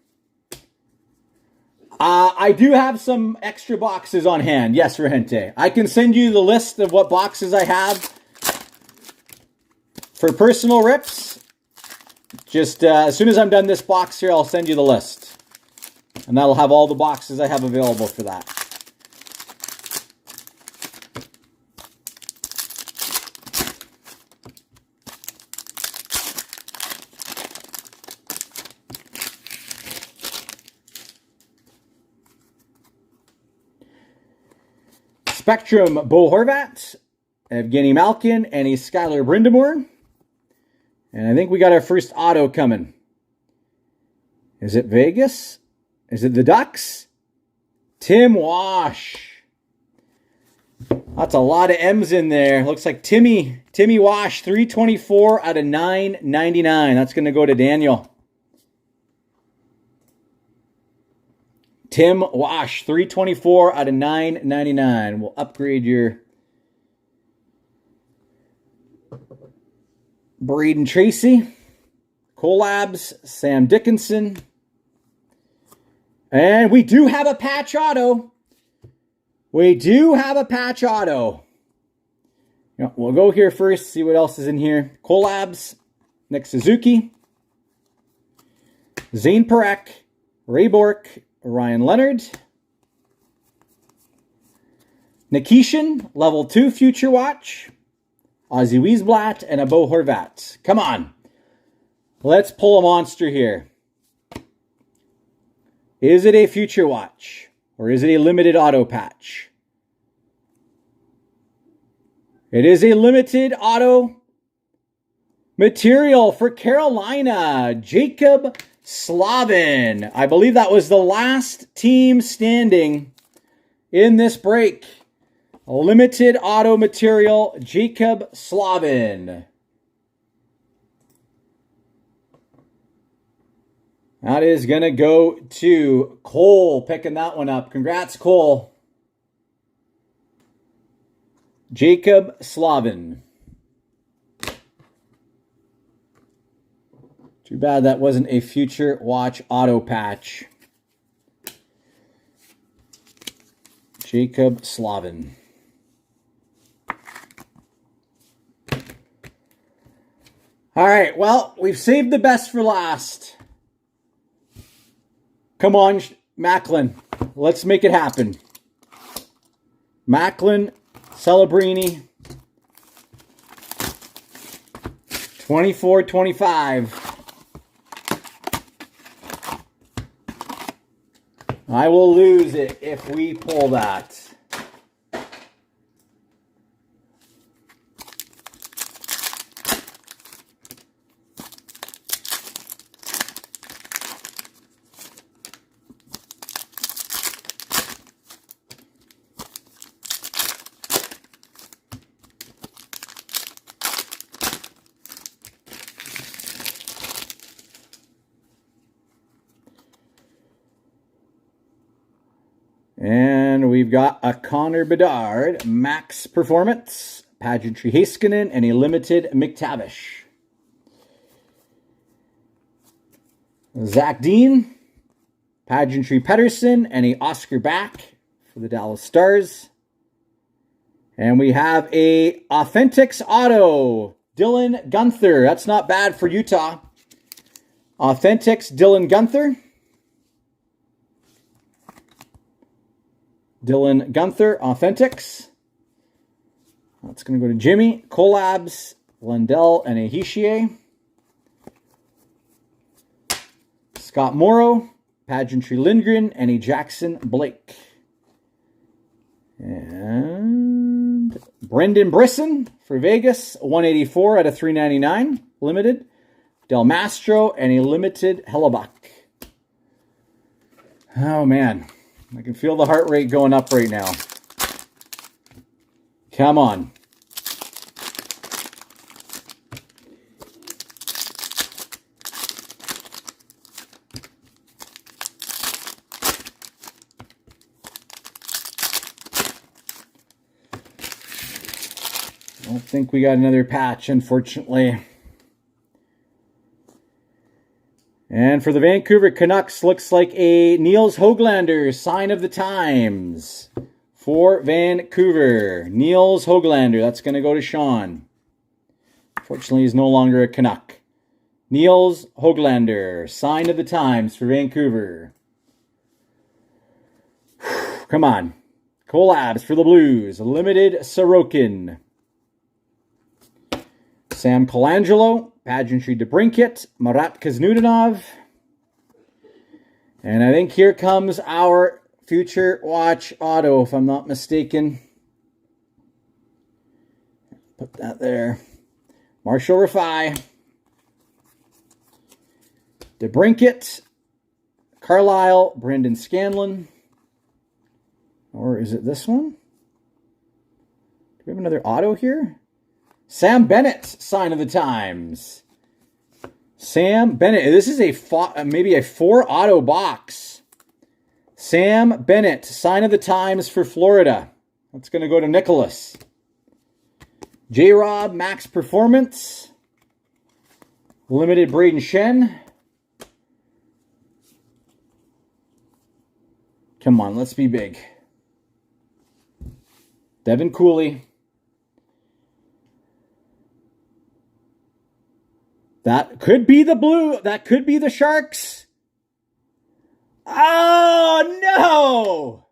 [SPEAKER 1] I do have some extra boxes on hand. Yes, Rehente. I can send you the list of what boxes I have for personal rips. Just as soon as I'm done this box here, I'll send you the list. And that'll have all the boxes I have available for that. Spectrum, Bo Horvat, Evgeny Malkin, and a Skylar Brindamore. And I think we got our first auto coming. Is it Vegas? Is it the Ducks? Tim Wash. That's a lot of M's in there. Looks like Timmy Wash, 324 out of 999. That's going to go to Daniel. Tim Wash, 324 out of 999. We'll upgrade your Braden Tracy, Collabs, Sam Dickinson. And we do have a patch auto. We do have a patch auto. Yeah, we'll go here first, see what else is in here. Collabs, Nick Suzuki, Zane Parekh, Ray Bork, Ryan Leonard, Nikishin, level 2 Future Watch, Ozzy Wiesblatt, and a Bo Horvat. Come on. Let's pull a monster here. Is it a Future Watch? Or is it a limited auto patch? It is a limited auto material for Carolina. Jacob Slavin. I believe that was the last team standing in this break. A limited auto material, Jacob Slavin. That is going to go to Cole, picking that one up. Congrats, Cole. Jacob Slavin. Too bad that wasn't a Future Watch auto patch. Jacob Slavin. All right, well, we've saved the best for last. Come on, Macklin. Let's make it happen. Macklin, Celebrini, 24-25. I will lose it if we pull that. And we've got a Connor Bedard, Max Performance, Pageantry Heiskanen, and a limited McTavish. Zach Dean, Pageantry Pedersen, and a Oscar Back for the Dallas Stars. And we have a Authentics Auto, Dylan Gunther. That's not bad for Utah. Authentics, Dylan Gunther. Dylan Gunther, Authentics. That's going to go to Jimmy. Collabs, Lundell, and a Hischier. Scott Morrow, Pageantry Lindgren, and a Jackson Blake. And Brendan Brisson for Vegas, 184 out of 399, limited. Del Mastro, and a limited Hellebuck. Oh, man. I can feel the heart rate going up right now. Come on. I don't think we got another patch, unfortunately. And for the Vancouver Canucks, looks like a Niels Höglander sign of the times. For Vancouver, Niels Höglander. That's going to go to Sean. Fortunately, he's no longer a Canuck. Niels Höglander, sign of the times for Vancouver. Come on. Collabs for the Blues. Limited Sorokin. Sam Colangelo. Pageantry DeBrincat. Marat Kuznudanov. And I think here comes our Future Watch auto, if I'm not mistaken. Put that there. Marshall Rafai. DeBrincat. Carlisle. Brendan Scanlon. Or is it this one? Do we have another auto here? Sam Bennett, sign of the times. Sam Bennett. This is maybe a 4 auto box. Sam Bennett, sign of the times for Florida. That's going to go to Nicholas. J-Rob, Max Performance. Limited Braden Shen. Come on, let's be big. Devin Cooley. That could be the Blue. That could be the Sharks. Oh, no!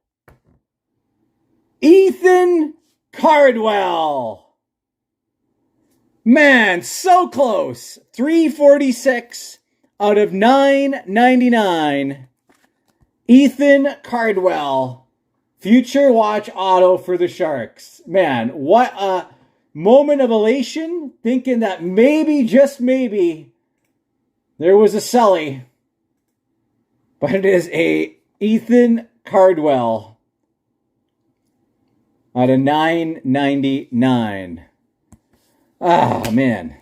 [SPEAKER 1] Ethan Cardwell. Man, so close. 346 out of 999. Ethan Cardwell. Future Watch auto for the Sharks. Man, what a moment of elation. Thinking that maybe, just maybe, there was a Sully. But it is a Ethan Cardwell out of 999. Ah, man.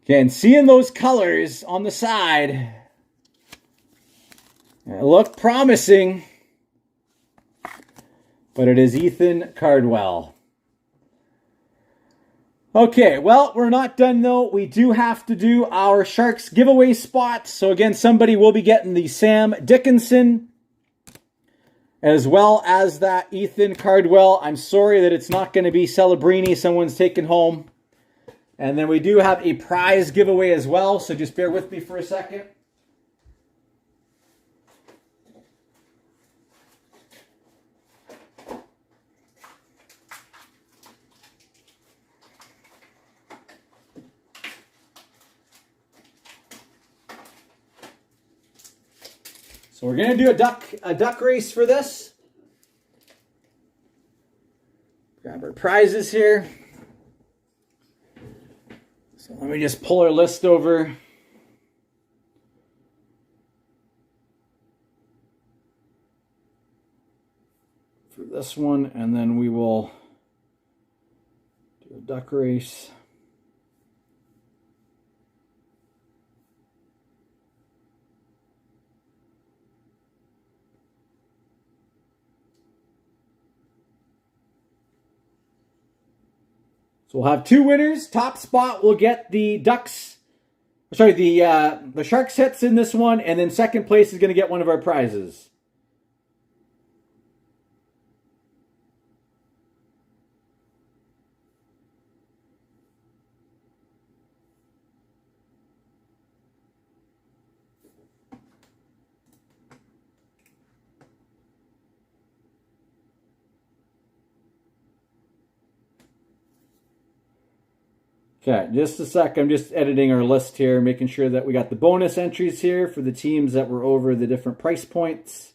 [SPEAKER 1] Again, seeing those colors on the side, it looked promising, but it is Ethan Cardwell. Okay, well, we're not done though. We do have to do our Sharks giveaway spot. So again, somebody will be getting the Sam Dickinson as well as that Ethan Cardwell. I'm sorry that it's not going to be Celebrini. Someone's taken home. And then we do have a prize giveaway as well. So just bear with me for a second. So we're going to do a duck race for this. Grab our prizes here. So let me just pull our list over. For this one, and then we will do a duck race. So we'll have 2 winners. Top spot will get the Ducks. Sorry, the Sharks hits in this one, and then second place is going to get one of our prizes. Okay, just a sec. I'm just editing our list here, making sure that we got the bonus entries here for the teams that were over the different price points.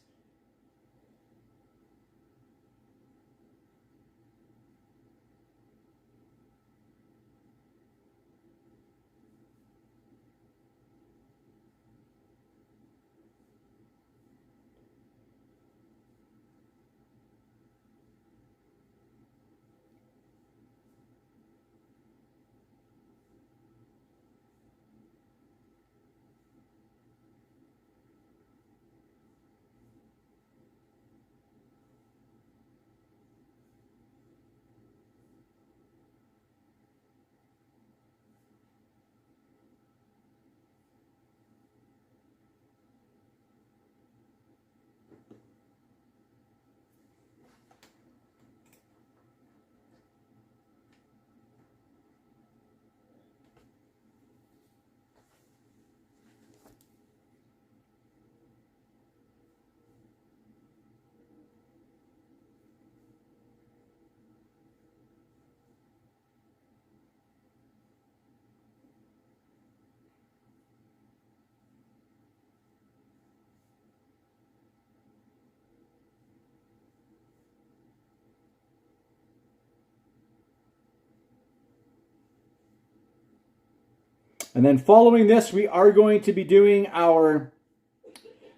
[SPEAKER 1] And then following this, we are going to be doing our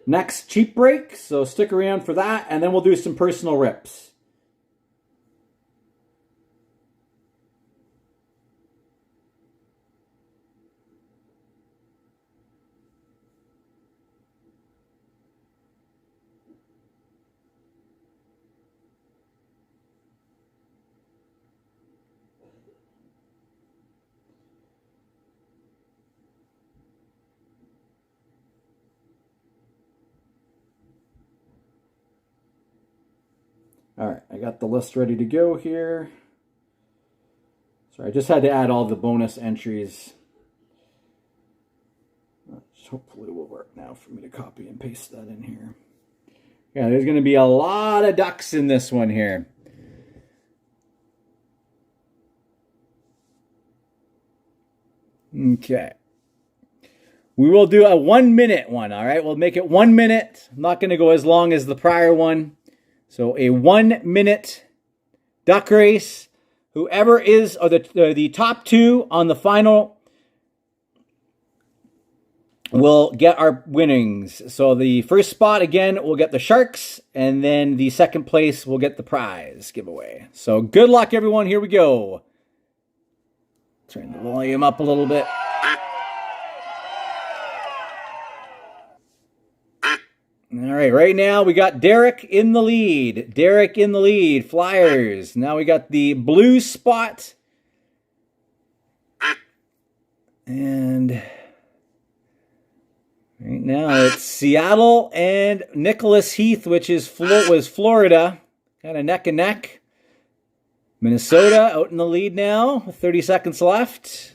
[SPEAKER 1] next cheap break. So stick around for that. And then we'll do some personal rips. All right, I got the list ready to go here. Sorry, I just had to add all the bonus entries. Hopefully it will work now for me to copy and paste that in here. Yeah, there's going to be a lot of ducks in this one here. Okay. We will do a 1 minute one, all right? We'll make it 1 minute. I'm not going to go as long as the prior one. So a 1 minute duck race. Whoever is, or the top two on the final will get our winnings. So the first spot, again, will get the Sharks, and then the second place will get the prize giveaway. So good luck, everyone. Here we go. Turn the volume up a little bit. All right, right now we got Derek in the lead. Derek in the lead, Flyers. Now we got the blue spot. And right now it's Seattle and Nicholas Heath, which is was Florida. Kind of neck and neck. Minnesota out in the lead now with 30 seconds left.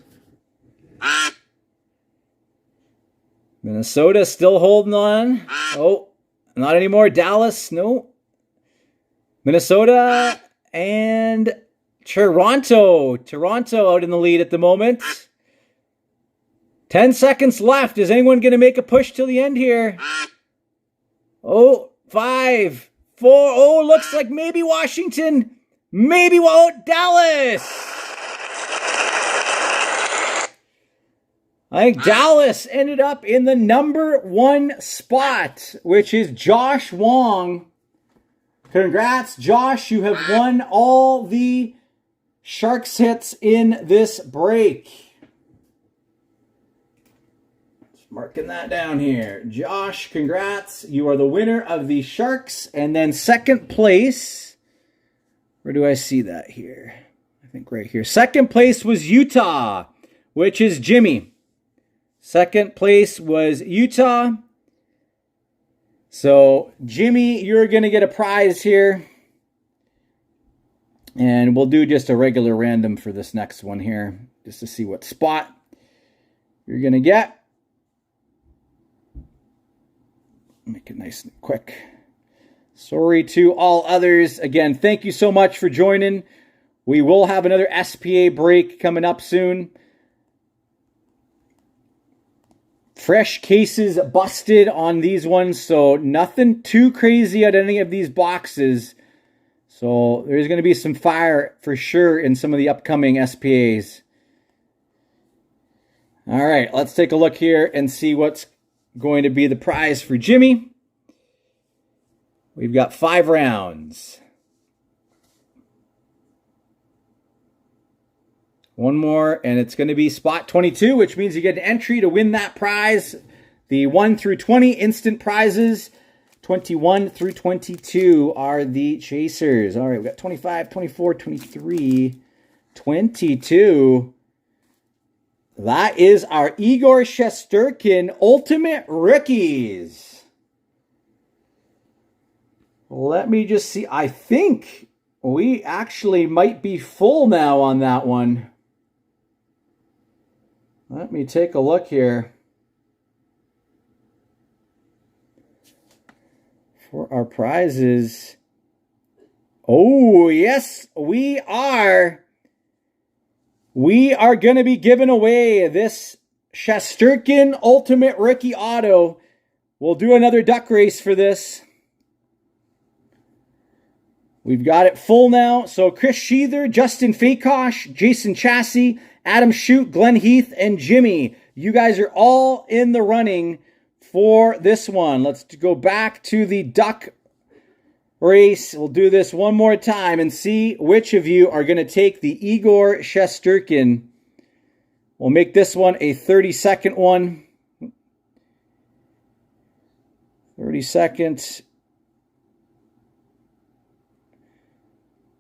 [SPEAKER 1] Minnesota still holding on. Oh, not anymore. Dallas, no. Minnesota and Toronto. Toronto out in the lead at the moment. 10 seconds left. Is anyone going to make a push till the end here? Oh, 5, 4. Oh, looks like maybe Washington. Maybe Dallas. I think Dallas ended up in the number 1 spot, which is Josh Wong. Congrats, Josh. You have won all the Sharks hits in this break. Just marking that down here. Josh, congrats. You are the winner of the Sharks. And then second place, where do I see that here? I think right here. Second place was Utah, which is Jimmy. Second place was Utah. So, Jimmy, you're going to get a prize here. And we'll do just a regular random for this next one here, just to see what spot you're going to get. Make it nice and quick. Sorry to all others. Again, thank you so much for joining. We will have another SPA break coming up soon. Fresh cases busted on these ones, so nothing too crazy at any of these boxes. So there's going to be some fire for sure in some of the upcoming SPAs. All right, let's take a look here and see what's going to be the prize for Jimmy. We've got 5 rounds. One more, and it's going to be spot 22, which means you get an entry to win that prize. The 1 through 20 instant prizes. 21 through 22 are the chasers. All right, we've got 25, 24, 23, 22. That is our Igor Shesterkin Ultimate Rookies. Let me just see. I think we actually might be full now on that one. Let me take a look here. For our prizes. Oh, yes, we are. We are going to be giving away this Shesterkin Ultimate Rookie Auto. We'll do another duck race for this. We've got it full now. So Chris Sheether, Justin Fakosh, Jason Chassie, Adam Shute, Glenn Heath, and Jimmy. you guys are all in the running for this one. Let's go back to the duck race. We'll do this one more time and see which of you are going to take the Igor Shesterkin. We'll make this one a 30-second one. 30 seconds.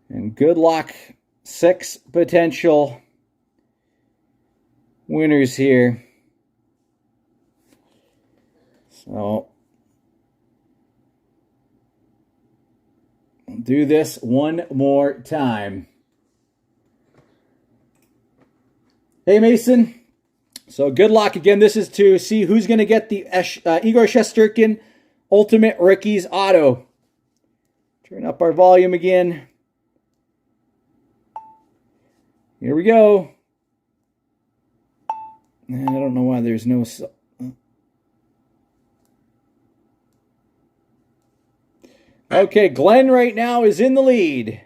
[SPEAKER 1] And good luck. 6 potential winners here. So we'll do this one more time. Hey, Mason. So good luck. Again, this is to see who's going to get the Igor Shesterkin Ultimate Ricky's Auto. Turn up our volume again. Here we go. And I don't know why there's no... Okay, Glenn right now is in the lead.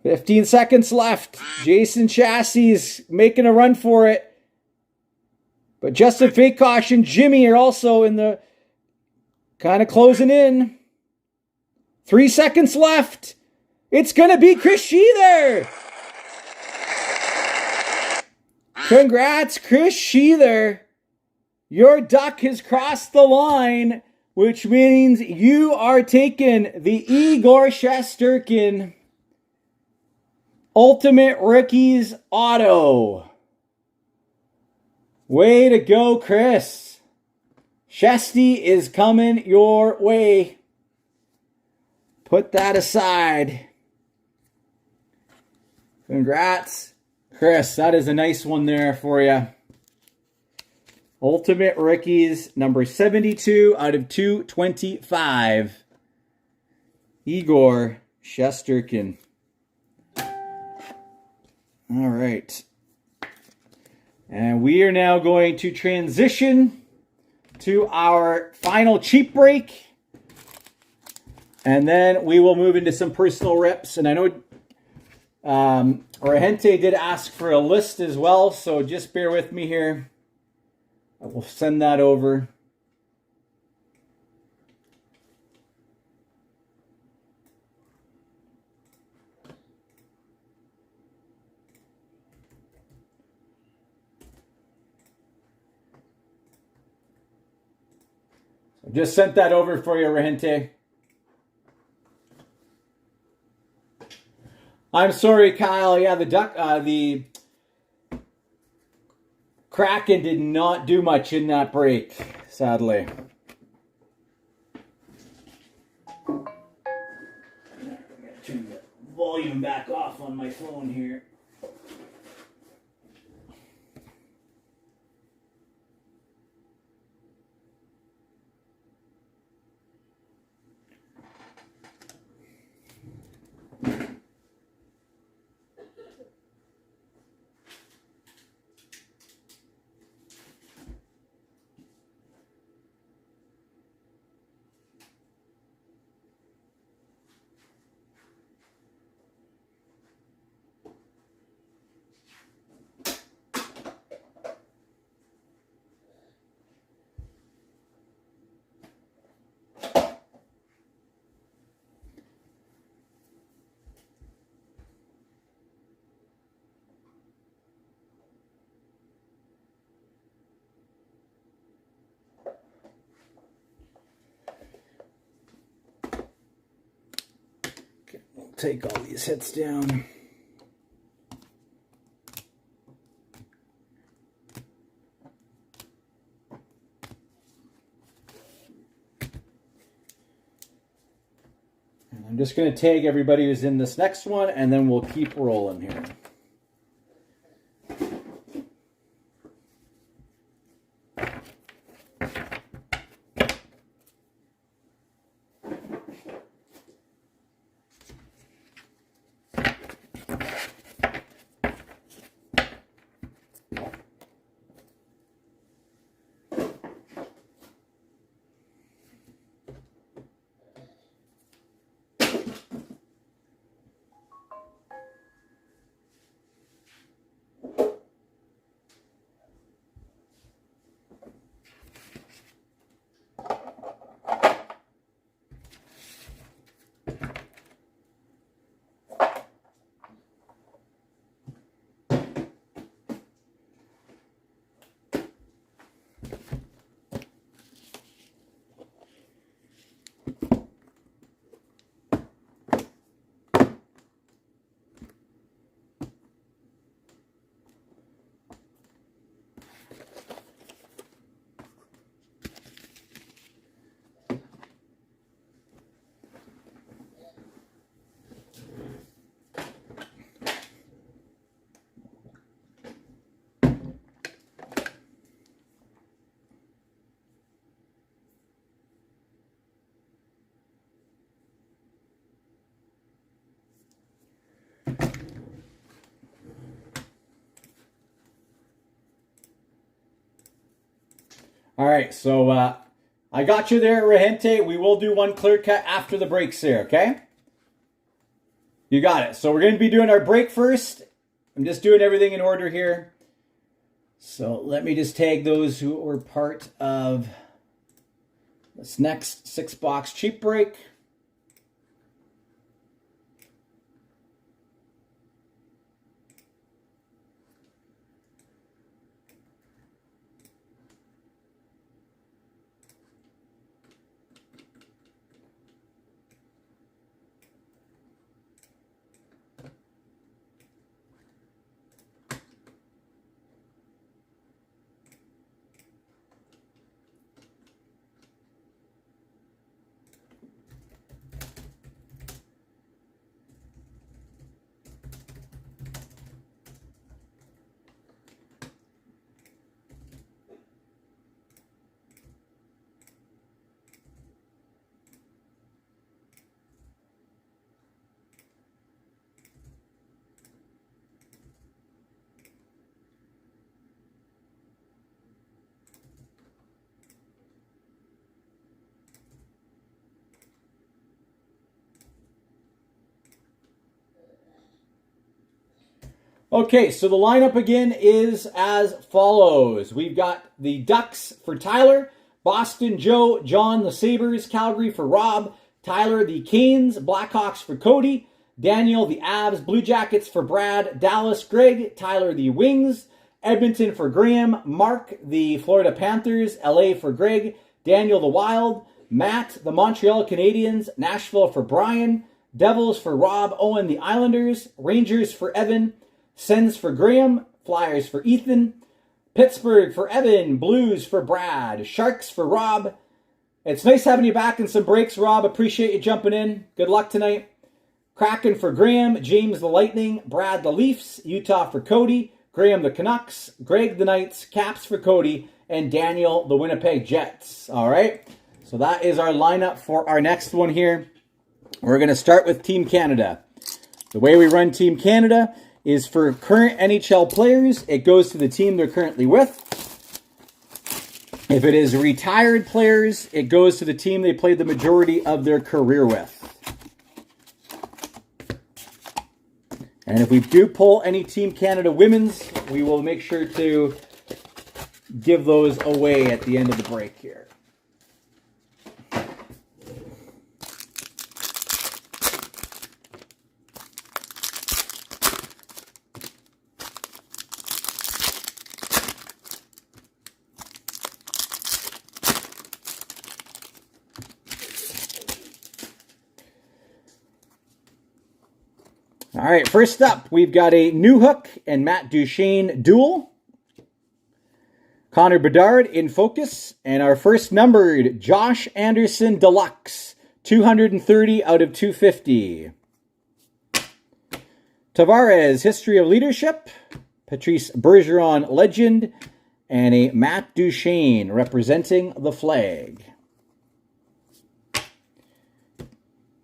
[SPEAKER 1] 15 seconds left. Jason Chassis is making a run for it. But Justin Fakeosh and Jimmy are also in the... kind of closing in. 3 seconds left. It's going to be Chris Sheether. Congrats, Chris Sheether. Your duck has crossed the line, which means you are taking the Igor Shesterkin Ultimate Ricky's Auto. Way to go, Chris. Shesty is coming your way. Put that aside. Congrats, Chris. That is a nice one there for you. Ultimate Ricky's number 72 out of 225. Igor Shesterkin. All right. And we are now going to transition to our final cheap break. And then we will move into some personal rips. And I know Regente did ask for a list as well, so just bear with me here. I will send that over. So just sent that over for you, Regente. I'm sorry, Kyle. Yeah, the Kraken did not do much in that break, sadly. I'm going to turn the volume back off on my phone here. Take all these hits down. And I'm just going to tag everybody who's in this next one, and then we'll keep rolling here. All right, so I got you there, Regente. We will do one clear cut after the breaks here, okay? You got it. So we're going to be doing our break first. I'm just doing everything in order here. So let me just tag those who were part of this next 6-box cheap break. Okay, so the lineup again is as follows. We've got the Ducks for Tyler, Boston Joe, John the Sabres, Calgary for Rob, Tyler the Canes, Blackhawks for Cody, Daniel the Avs, Blue Jackets for Brad, Dallas Greg, Tyler the Wings, Edmonton for Graham, Mark the Florida Panthers, LA for Greg, Daniel the Wild, Matt the Montreal Canadiens, Nashville for Brian, Devils for Rob, Owen the Islanders, Rangers for Evan, Sens for Graham, Flyers for Ethan, Pittsburgh for Evan, Blues for Brad, Sharks for Rob. It's nice having you back in some breaks, Rob. Appreciate you jumping in. Good luck tonight. Kraken for Graham, James the Lightning, Brad the Leafs, Utah for Cody, Graham the Canucks, Greg the Knights, Caps for Cody, and Daniel the Winnipeg Jets. All right, so that is our lineup for our next one here. We're going to start with Team Canada. The way we run Team Canada is for current NHL players, it goes to the team they're currently with. If it is retired players, it goes to the team they played the majority of their career with. And if we do pull any Team Canada women's, we will make sure to give those away at the end of the break here. All right, first up, we've got a Newhook and Matt Duchene duel. Connor Bedard in focus. And our first numbered, Josh Anderson Deluxe, 230 out of 250. Tavares, History of Leadership. Patrice Bergeron, Legend. And a Matt Duchene representing the flag.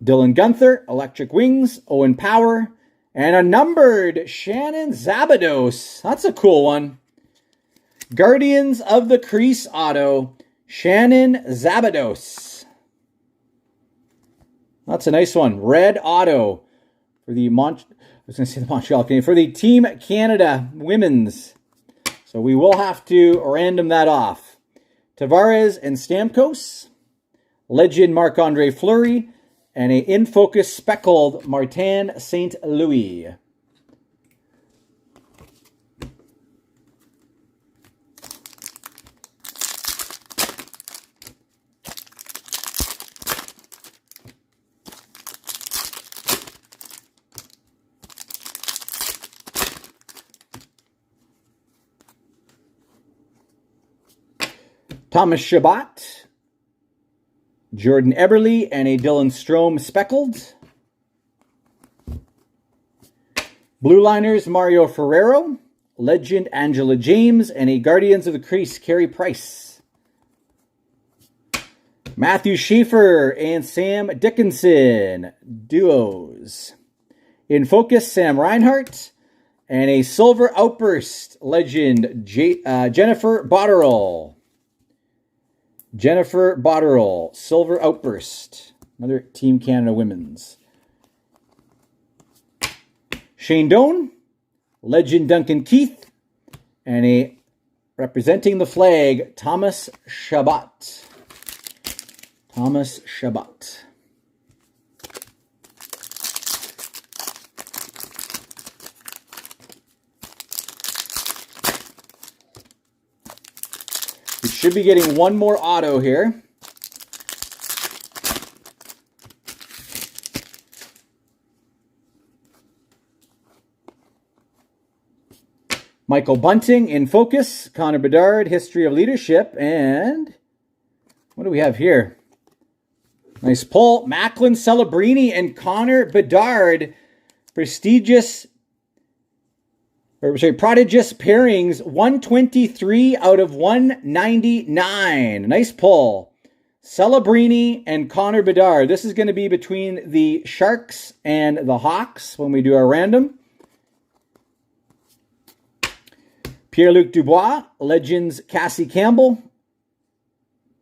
[SPEAKER 1] Dylan Guenther, Electric Wings. Owen Power. And a numbered Shannon Zabados. That's a cool one. Guardians of the Crease auto, Shannon Zabados. That's a nice one. Red auto for the Montreal Canadiens, for the Team Canada women's. So we will have to random that off. Tavares and Stamkos. Legend Marc-Andre Fleury. And a in focus speckled Martin St. Louis. Thomas Chabot. Jordan Eberle and a Dylan Strome speckled. Blue Liners, Mario Ferrero. Legend, Angela James. And a Guardians of the Crease, Carey Price. Matthew Schaefer and Sam Dickinson, duos. In focus, Sam Reinhart. And a Silver Outburst, Legend, Jennifer Botterill. Jennifer Botterill, Silver Outburst. Another Team Canada Women's. Shane Doan, Legend Duncan Keith, and a representing the flag, Thomas Chabot. Thomas Chabot. We should be getting one more auto here. Michael Bunting in focus. Connor Bedard, History of Leadership. And what do we have here? Nice pull. Macklin Celebrini and Connor Bedard. Prodigious pairings. 123 out of 199. Nice pull. Celebrini and Connor Bedard. This is going to be between the Sharks and the Hawks when we do our random. Pierre-Luc Dubois, Legends Cassie Campbell,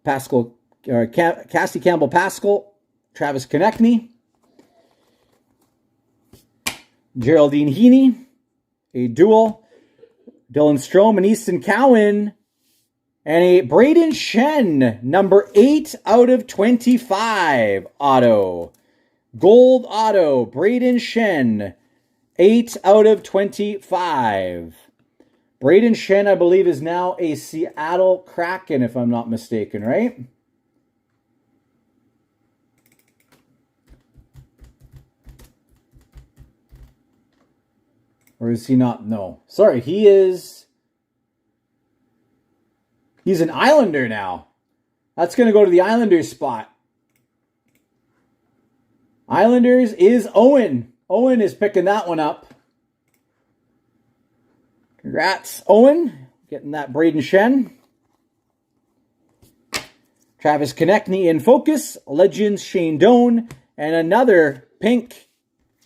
[SPEAKER 1] Cassie Campbell Pascal, Travis Konechny, Geraldine Heaney, a duel, Dylan Strome and Easton Cowan, and a Braden Shen, number 8 out of 25 auto. Gold auto, Braden Shen, 8 out of 25. Braden Shen, I believe, is now a Seattle Kraken, if I'm not mistaken, right? Or is he not? No. Sorry, he's an Islander now. That's going to go to the Islanders spot. Islanders is Owen. Owen is picking that one up. Congrats, Owen, getting that Braden Shen. Travis Konechny in focus. Legends Shane Doan. And another pink.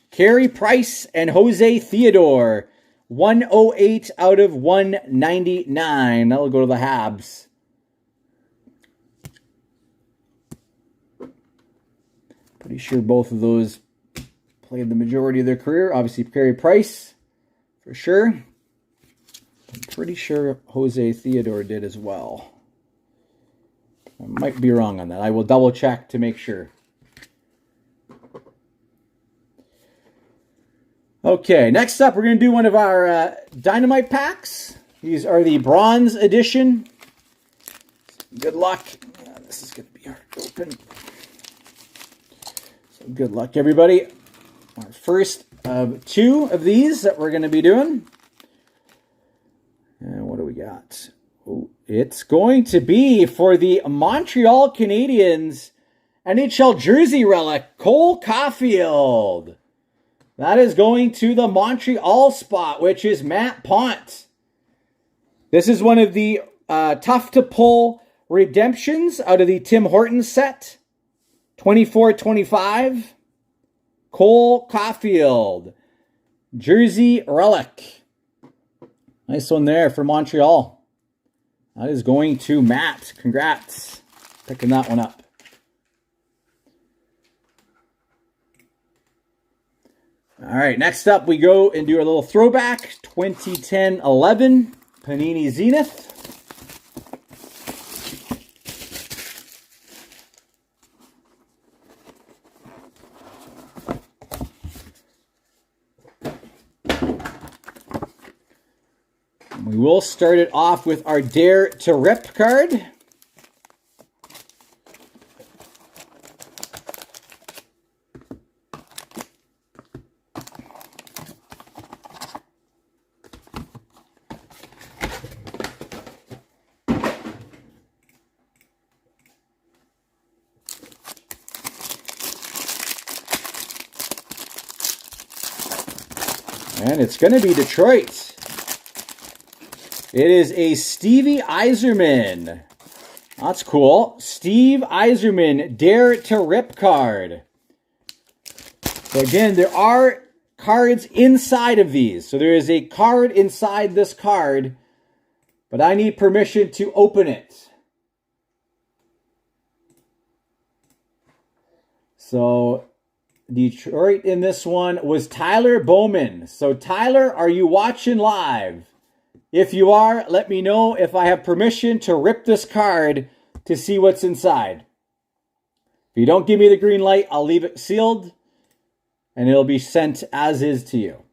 [SPEAKER 1] Carey Price and Jose Theodore. 108 out of 199. That'll go to the Habs. Pretty sure both of those played the majority of their career. Obviously, Carey Price, for sure. I'm pretty sure Jose Theodore did as well. I might be wrong on that. I will double check to make sure. Okay, next up we're going to do one of our Dynamite packs. These are the Bronze Edition. Good luck. This is going to be hard to open. So good luck, everybody. Our first of 2 of these that we're going to be doing. And what do we got? Oh, it's going to be for the Montreal Canadiens NHL jersey relic, Cole Caulfield. That is going to the Montreal spot, which is Matt Pont. This is one of the tough-to-pull redemptions out of the Tim Hortons set. 24-25. Cole Caulfield. Jersey relic. Nice one there for Montreal. That is going to Matt. Congrats. Picking that one up. All right, next up we go and do a little throwback. 2010-11 Panini Zenith. We will start it off with our Dare to Rip card. And it's going to be Detroit. It is a Stevie Yzerman. That's cool. Steve Yzerman, Dare to Rip card. So again, there are cards inside of these. So there is a card inside this card, but I need permission to open it. So Detroit in this one was Tyler Bowman. So Tyler, are you watching live? If you are, let me know if I have permission to rip this card to see what's inside. If you don't give me the green light, I'll leave it sealed and it'll be sent as is to you.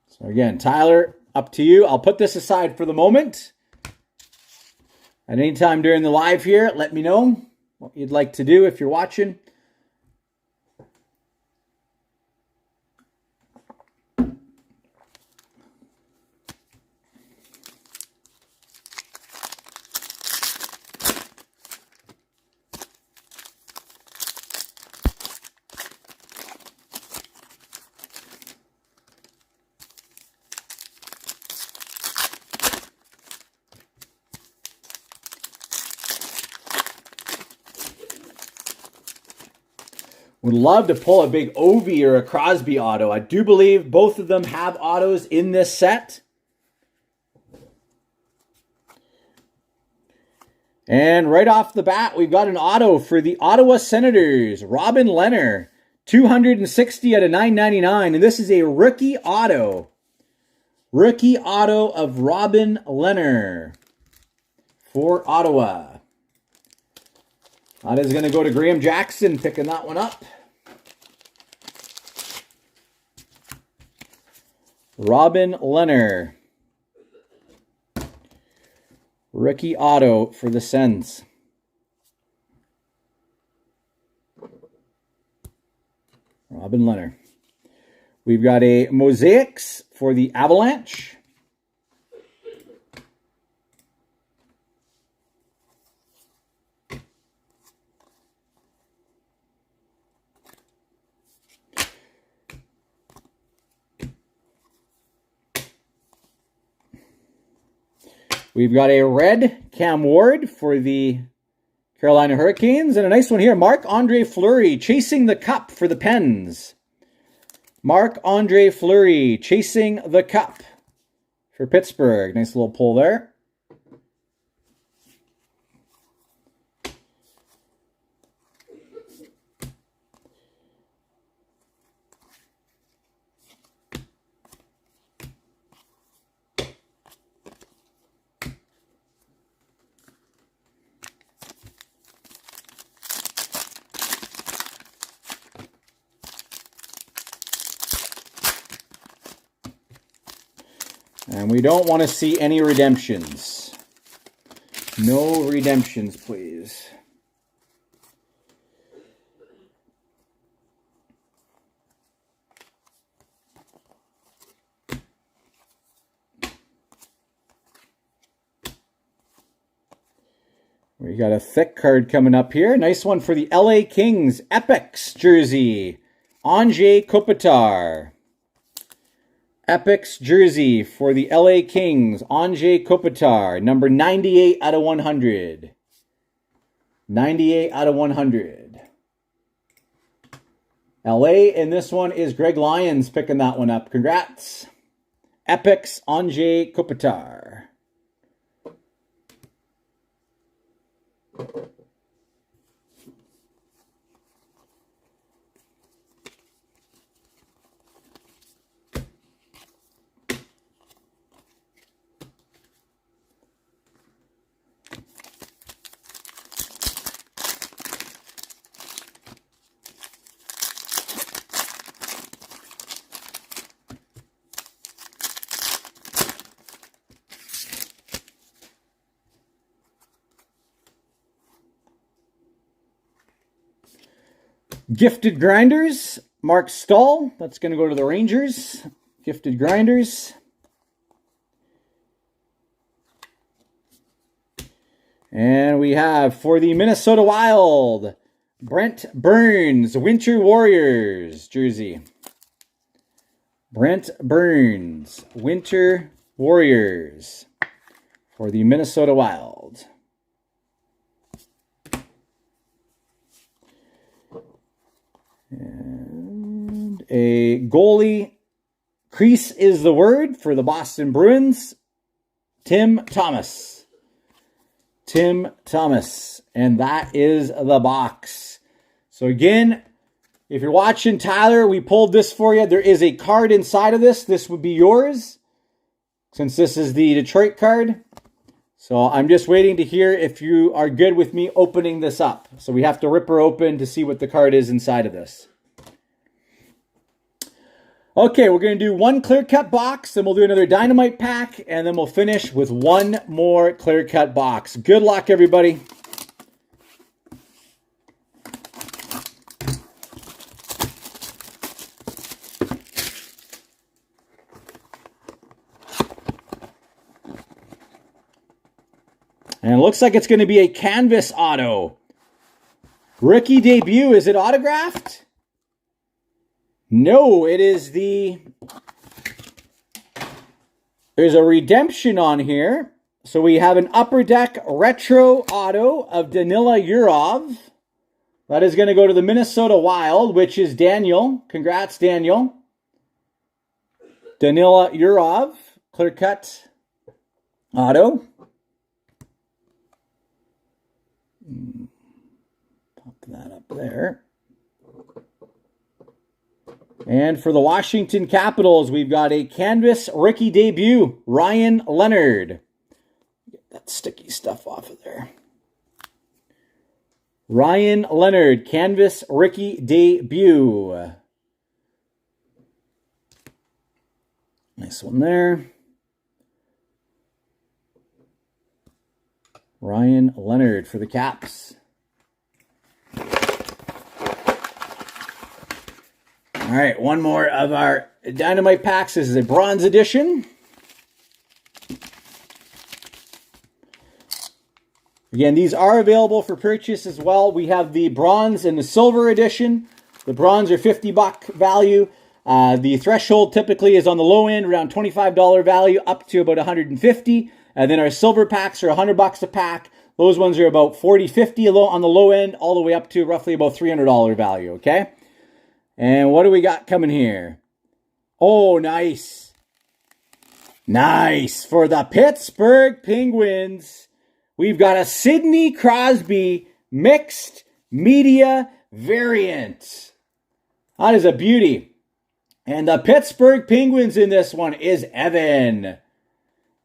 [SPEAKER 1] So again, Tyler, up to you. I'll put this aside for the moment. At any time during the live here, let me know what you'd like to do if you're watching. Would love to pull a big Ovi or a Crosby auto. I do believe both of them have autos in this set. And right off the bat, we've got an auto for the Ottawa Senators, Robin Lehner, 260 out of 999. And this is a rookie auto. Rookie auto of Robin Lehner for Ottawa. That is going to go to Graham Jackson, picking that one up. Robin Lehner. Rookie auto for the Sens. Robin Lehner. We've got a Mosaics for the Avalanche. We've got a red Cam Ward for the Carolina Hurricanes. And a nice one here, Marc-Andre Fleury chasing the cup for the Pens. Marc-Andre Fleury chasing the cup for Pittsburgh. Nice little pull there. And we don't want to see any redemptions. No redemptions, please. We got a thick card coming up here. Nice one for the LA Kings Epics jersey. Anze Kopitar. Epics jersey for the LA Kings, Anze Kopitar, number 98 out of 100. 98 out of 100. LA, and this one is Greg Lyons picking that one up. Congrats. Epics, Anze Kopitar. Gifted Grinders, Mark Stahl. That's going to go to the Rangers. Gifted Grinders. And we have for the Minnesota Wild, Brent Burns, Winter Warriors jersey. Brent Burns, Winter Warriors for the Minnesota Wild. And a goalie, crease is the word for the Boston Bruins, Tim Thomas. Tim Thomas. And that is the box. So again, if you're watching, Tyler, we pulled this for you. There is a card inside of this. This would be yours, since this is the Detroit card. So I'm just waiting to hear if you are good with me opening this up. So we have to rip her open to see what the card is inside of this. Okay, we're going to do one clear cut box, then we'll do another dynamite pack, and then we'll finish with one more clear cut box. Good luck, everybody. And it looks like it's going to be a canvas auto. Rookie debut. Is it autographed? No, it is the... There's a redemption on here. So we have an Upper Deck retro auto of Danila Yurov. That is going to go to the Minnesota Wild, which is Daniel. Congrats, Daniel. Danila Yurov, clear cut auto. Pop that up there. And for the Washington Capitals, we've got a canvas rookie debut, Ryan Leonard. Get that sticky stuff off of there. Ryan Leonard, canvas rookie debut. Nice one there. Ryan Leonard for the Caps. All right, one more of our Dynamite packs. This is a bronze edition. Again, these are available for purchase as well. We have the bronze and the silver edition. The bronze are $50 value. The threshold typically is on the low end, around $25 value, up to about $150. And then our silver packs are $100 a pack. Those ones are about $40, $50 on the low end, all the way up to roughly about $300 value, okay? And what do we got coming here? Oh, nice. Nice. For the Pittsburgh Penguins, we've got a Sidney Crosby mixed media variant. That is a beauty. And the Pittsburgh Penguins in this one is Evan.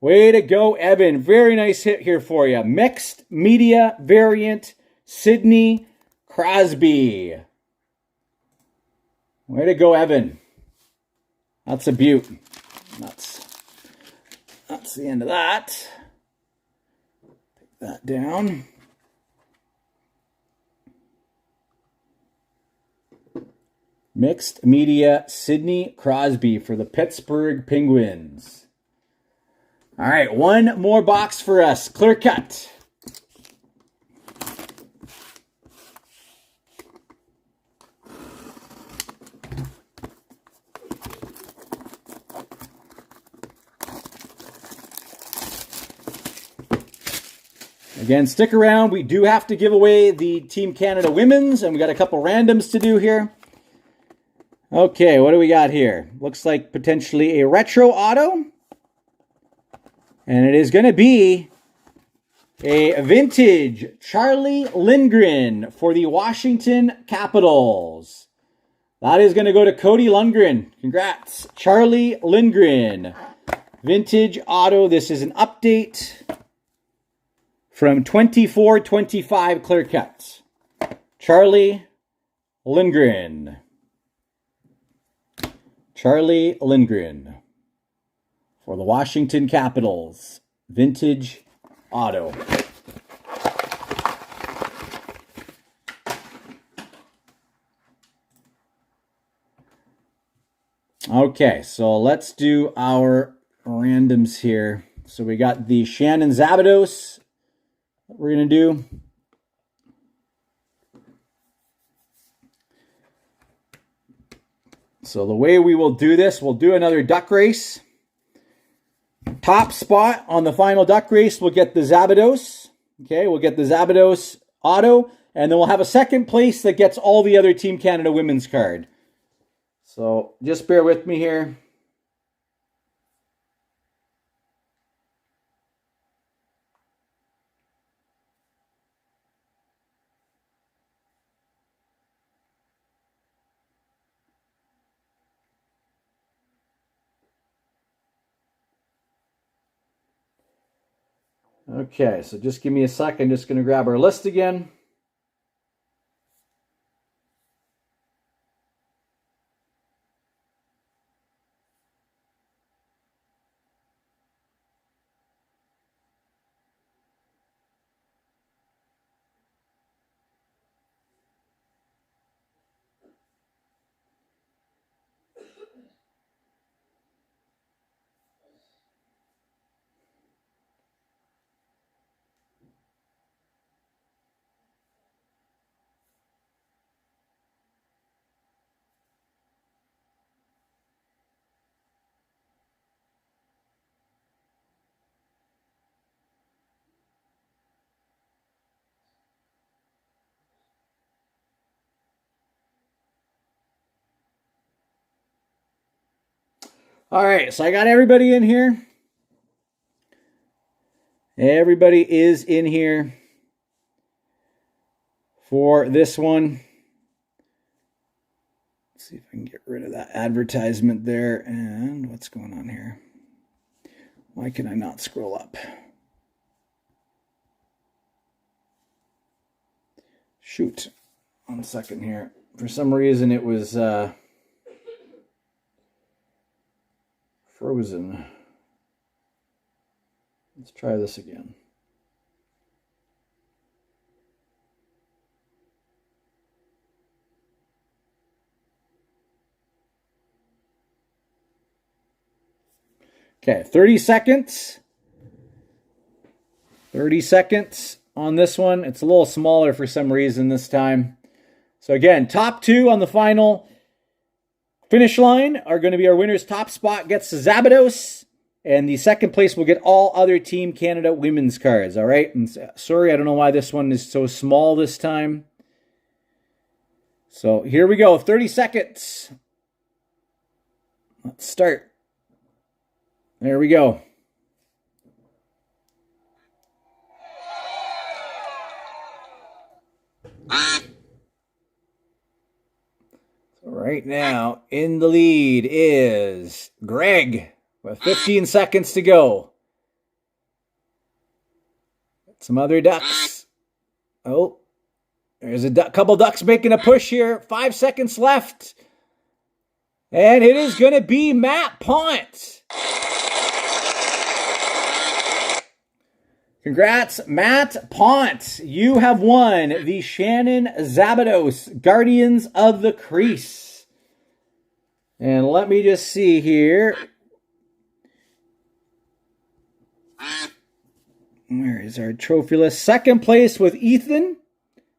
[SPEAKER 1] Way to go, Evan. Very nice hit here for you. Mixed media variant, Sidney Crosby. Way to go, Evan. That's a beaut. That's the end of that. Take that down. Mixed media, Sidney Crosby for the Pittsburgh Penguins. All right, one more box for us. Clear cut. Again, stick around. We do have to give away the Team Canada Women's, and we got a couple randoms to do here. Okay, what do we got here? Looks like potentially a retro auto. And it is going to be a vintage Charlie Lindgren for the Washington Capitals. That is going to go to Cody Lundgren. Congrats. Charlie Lindgren. Vintage auto. This is an update from 24-25 clear cuts. Charlie Lindgren. Charlie Lindgren for the Washington Capitals. Vintage auto. Okay, so let's do our randoms here. So we got the Shannon Zabados that we're going to do. So the way we will do this, we'll do another duck race. Top spot on the final duck race, we'll get the Zabados. Okay, we'll get the Zabados auto. And then we'll have a second place that gets all the other Team Canada Women's card. So just bear with me here. Okay, so just give me a sec. I'm just going to grab our list again. All right, so I got everybody in here. Everybody is in here for this one. Let's see if I can get rid of that advertisement there. And what's going on here? Why can I not scroll up? Shoot. 1 second here. For some reason it was frozen. Let's try this again. Okay, 30 seconds. 30 seconds on this one. It's a little smaller for some reason this time. So again, top two on the final finish line are going to be our winners. Top spot gets the Zapdos, and the second place will get all other Team Canada women's cards. All right. And sorry, I don't know why this one is so small this time. So here we go. 30 seconds. Let's start. There we go. So right now, in the lead is Greg with 15 seconds to go. Some other ducks. Oh, there's a couple ducks making a push here. 5 seconds left. And it is going to be Matt Pont. Congrats, Matt Pont. You have won the Shannon Zapdos Guardians of the Crease. And let me just see here. Where is our trophy list? Second place with Ethan.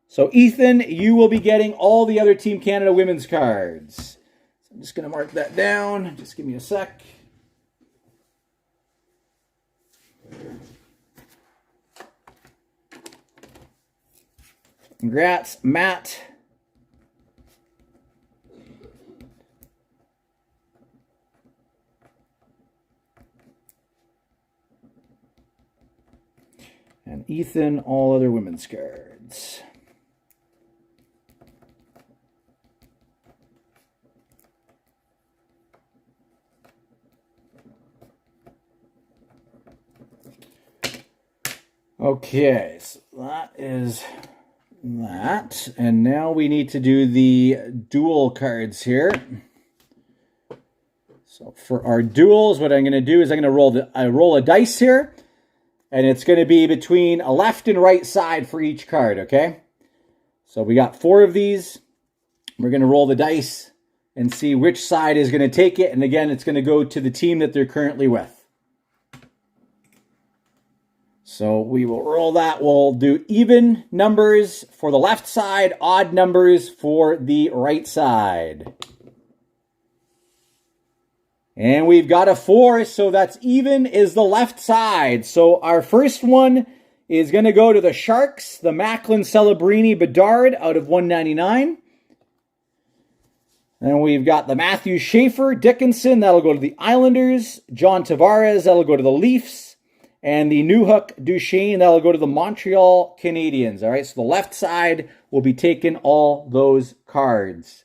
[SPEAKER 1] So Ethan, you will be getting all the other Team Canada women's cards. So I'm just going to mark that down. Just give me a sec. Congrats, Matt. And Ethan, all other women's cards. Okay, so that is that. And now we need to do the dual cards here. So for our duels, what I'm going to do is I'm going to roll a dice here. And it's going to be between a left and right side for each card, okay? So we got 4 of these. We're going to roll the dice and see which side is going to take it. And again, it's going to go to the team that they're currently with. So we will roll that. We'll do even numbers for the left side, odd numbers for the right side. And we've got a 4, so that's even is the left side. So our first one is going to go to the Sharks, the Macklin Celebrini Bedard out of 199. And we've got the Matthew Schaefer Dickinson, that'll go to the Islanders. John Tavares, that'll go to the Leafs. And the Newhook Duchesne, that'll go to the Montreal Canadiens. All right, so the left side will be taking all those cards.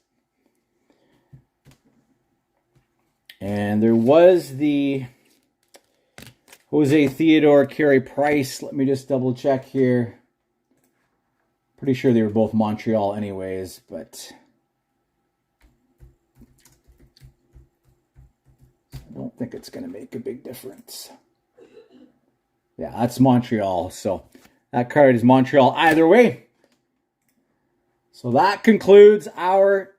[SPEAKER 1] And there was the Jose Theodore, Carey Price. Let me just double check here. Pretty sure they were both Montreal anyways, but I don't think it's going to make a big difference. Yeah, that's Montreal. So that card is Montreal either way. So that concludes our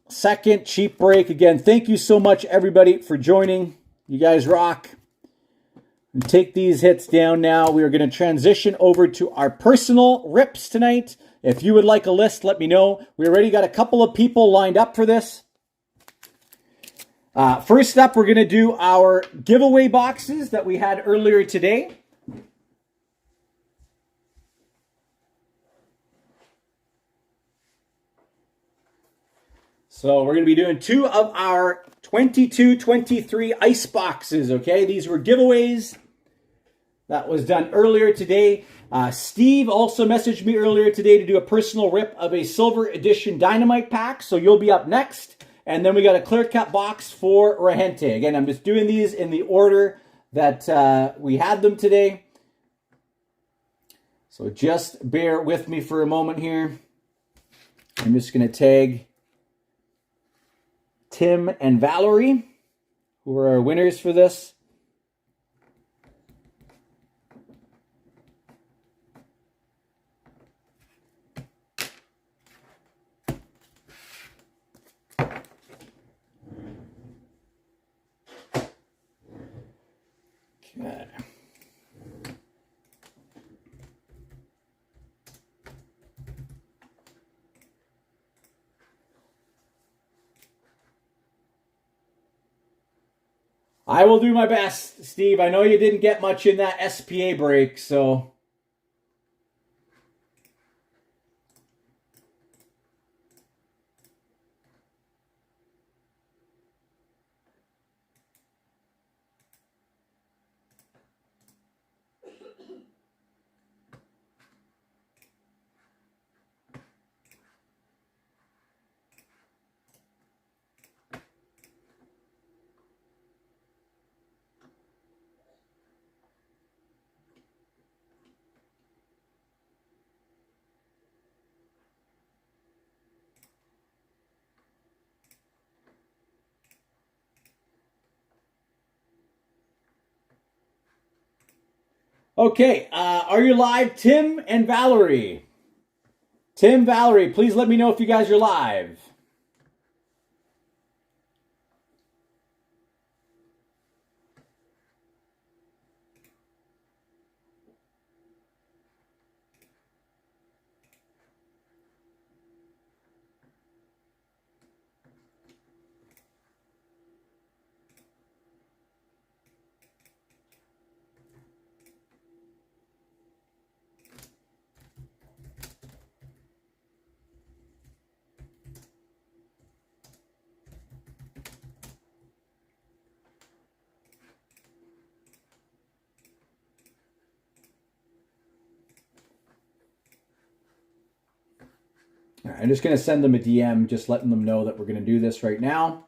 [SPEAKER 1] second cheap break. Again, thank you so much, everybody, for joining. You guys rock. And take these hits down now. We are going to transition over to our personal rips tonight. If you would like a list, let me know. We already got a couple of people lined up for this. First up, we're going to do our giveaway boxes that we had earlier today. So we're going to be doing two of our 22-23 ice boxes, okay? These were giveaways. That was done earlier today. Steve also messaged me earlier today to do a personal rip of a Silver Edition Dynamite pack. So you'll be up next. And then we got a clear cut box for Rahente. Again, I'm just doing these in the order that we had them today. So just bear with me for a moment here. I'm just going to tag Tim and Valerie, who are our winners for this. Okay. I will do my best, Steve. I know you didn't get much in that SPA break, so... Okay, are you live, Tim and Valerie? Tim, Valerie, please let me know if you guys are live. All right, I'm just going to send them a DM, just letting them know that we're going to do this right now.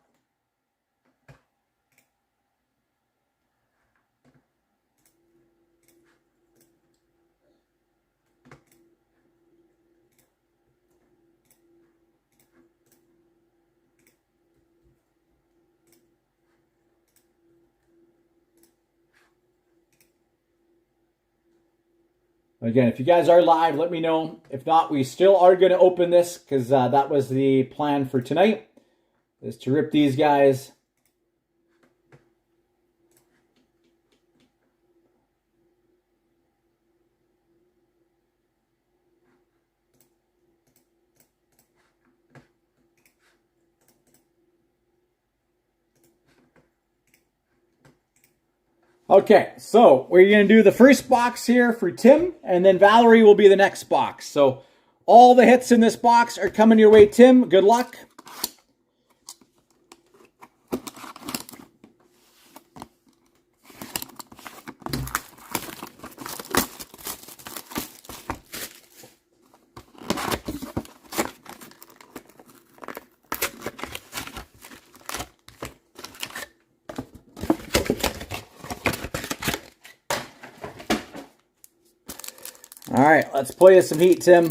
[SPEAKER 1] Again, if you guys are live, let me know. If not, we still are going to open this because that was the plan for tonight, is to rip these guys. Okay, so we're going to do the first box here for Tim, and then Valerie will be the next box. So all the hits in this box are coming your way, Tim. Good luck. right, let's play you some heat, Tim.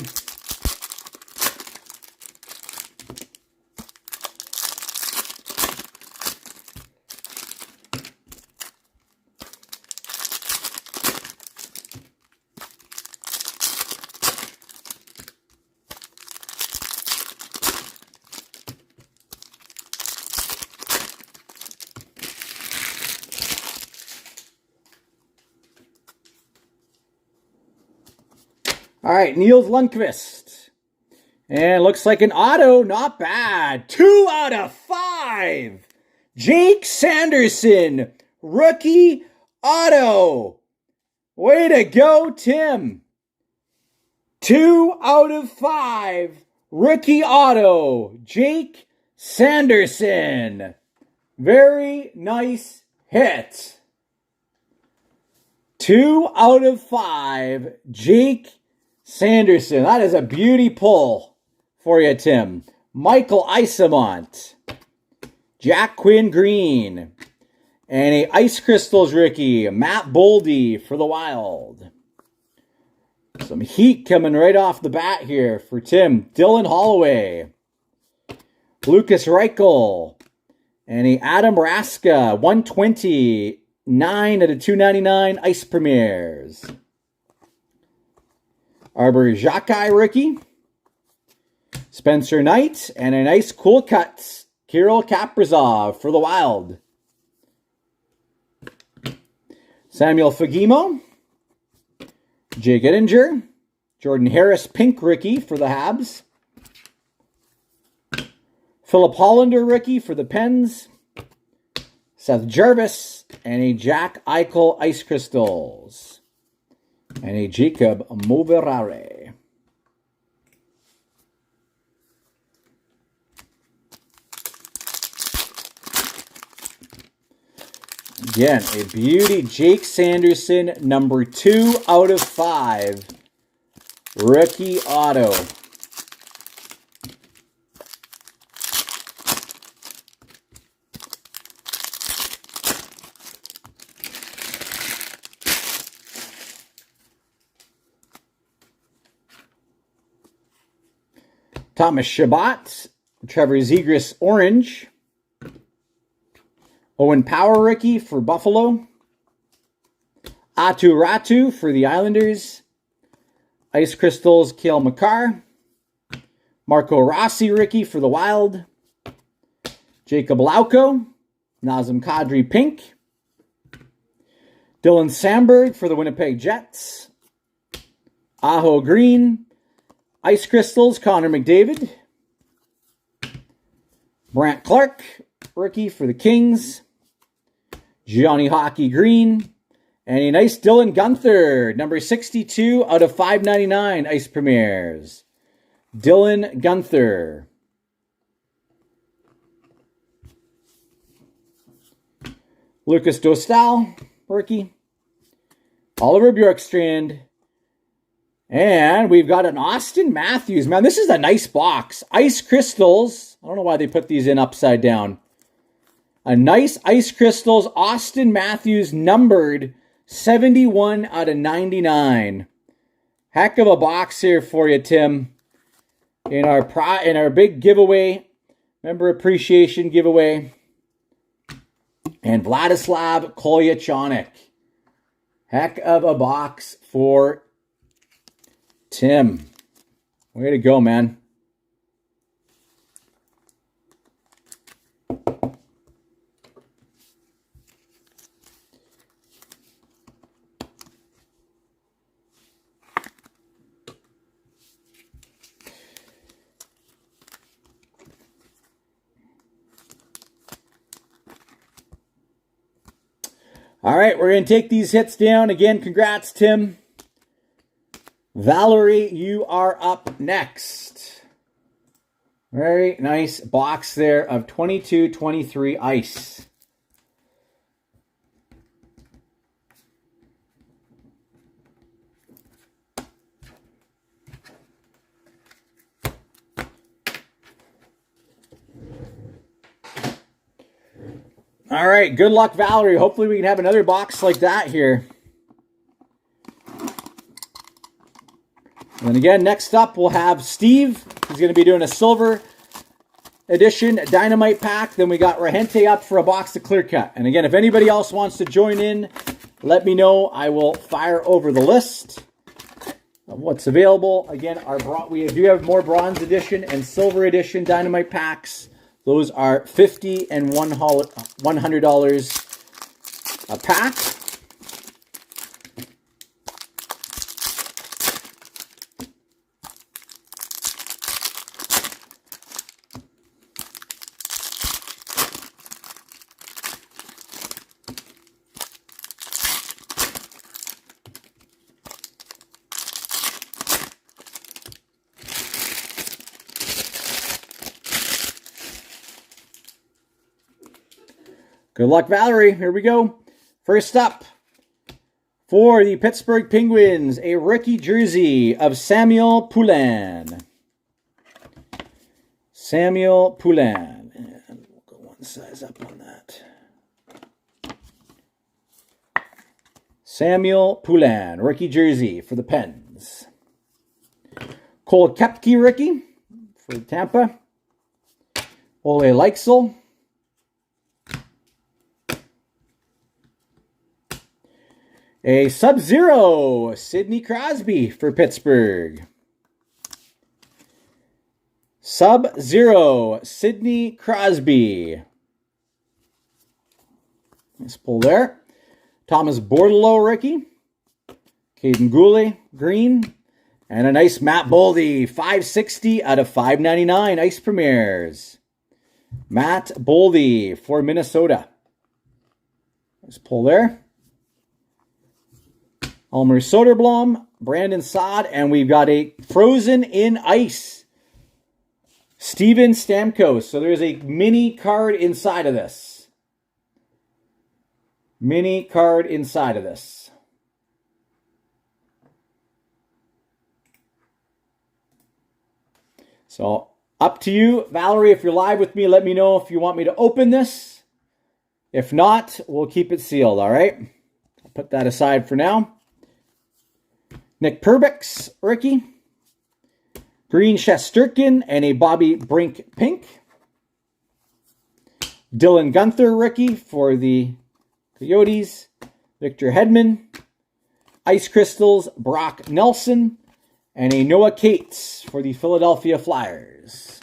[SPEAKER 1] All right, Niels Lundqvist. And looks like an auto, not bad. 2 out of 5. Jake Sanderson, rookie auto. Way to go, Tim. 2 out of 5, rookie auto, Jake Sanderson. Very nice hit. 2 out of 5, Jake Sanderson. That is a beauty pull for you, Tim. Michael Isamont. Jack Quinn Green. And a Ice Crystals rookie, Matt Boldy for the Wild. Some heat coming right off the bat here for Tim. Dylan Holloway. Lucas Reichel. And a Adam Raska, 129 out of 299 Ice Premieres. Arbor Xhekaj rookie. Spencer Knight. And a nice cool cut, Kirill Kaprizov for the Wild. Samuel Fagemo. Jake Ettinger. Jordan Harris pink rookie for the Habs. Philip Hollander rookie for the Pens. Seth Jarvis. And a Jack Eichel Ice Crystals. And a Jacob Moverare. Again, a beauty. Jake Sanderson, number 2 out of 5. Rookie auto. Thomas Chabot, Trevor Zegras orange. Owen Power rookie for Buffalo. Atu Ratu for the Islanders. Ice Crystals, Cale Makar. Marco Rossi rookie for the Wild. Jacob Lauko. Nazem Kadri pink. Dylan Samberg for the Winnipeg Jets. Aho green. Ice Crystals, Connor McDavid. Brant Clark, rookie for the Kings. Johnny Hockey green. And a nice Dylan Guenther, number 62 out of 599 Ice Premieres. Dylan Guenther. Lucas Dostal, rookie. Oliver Bjorkstrand. And we've got an Austin Matthews. Man, this is a nice box. Ice Crystals. I don't know why they put these in upside down. A nice Ice Crystals. Austin Matthews numbered 71 out of 99. Heck of a box here for you, Tim. In our big giveaway. Member appreciation giveaway. And Vladislav Kolyachonok. Heck of a box for Tim. Way to go, man. All right, we're going to take these hits down. Again, congrats, Tim. Valerie, you are up next. Very nice box there of 22-23 ice. All right, good luck, Valerie. Hopefully we can have another box like that here. And again, next up, we'll have Steve. He's going to be doing a silver edition Dynamite pack. Then we got Rahente up for a box of Clear Cut. And again, if anybody else wants to join in, let me know. I will fire over the list of what's available. Again, we do have more Bronze Edition and Silver Edition Dynamite packs. Those are $50 and $100 a pack. Good luck, Valerie. Here we go. First up, for the Pittsburgh Penguins, a rookie jersey of Samuel Poulin. Samuel Poulin. And we'll go one size up on that. Samuel Poulin, rookie jersey for the Pens. Cole Koepke, rookie for Tampa. Ole Leixel. A Sub-Zero, Sidney Crosby for Pittsburgh. Sub-Zero, Sidney Crosby. Nice pull there. Thomas Bordeleau, rookie. Caden Goulet, green. And a nice Matt Boldy, 560 out of 599, Ice Premieres. Matt Boldy for Minnesota. Nice pull there. Elmer Soderblom, Brandon Saad, and we've got a Frozen in Ice, Steven Stamkos. So there's a mini card inside of this. Mini card inside of this. So up to you, Valerie. If you're live with me, let me know if you want me to open this. If not, we'll keep it sealed, all right? I'll put that aside for now. Nick Perbix, rookie. Green Shesterkin and a Bobby Brink pink. Dylan Guenther, rookie for the Coyotes. Victor Hedman. Ice Crystals, Brock Nelson. And a Noah Cates for the Philadelphia Flyers.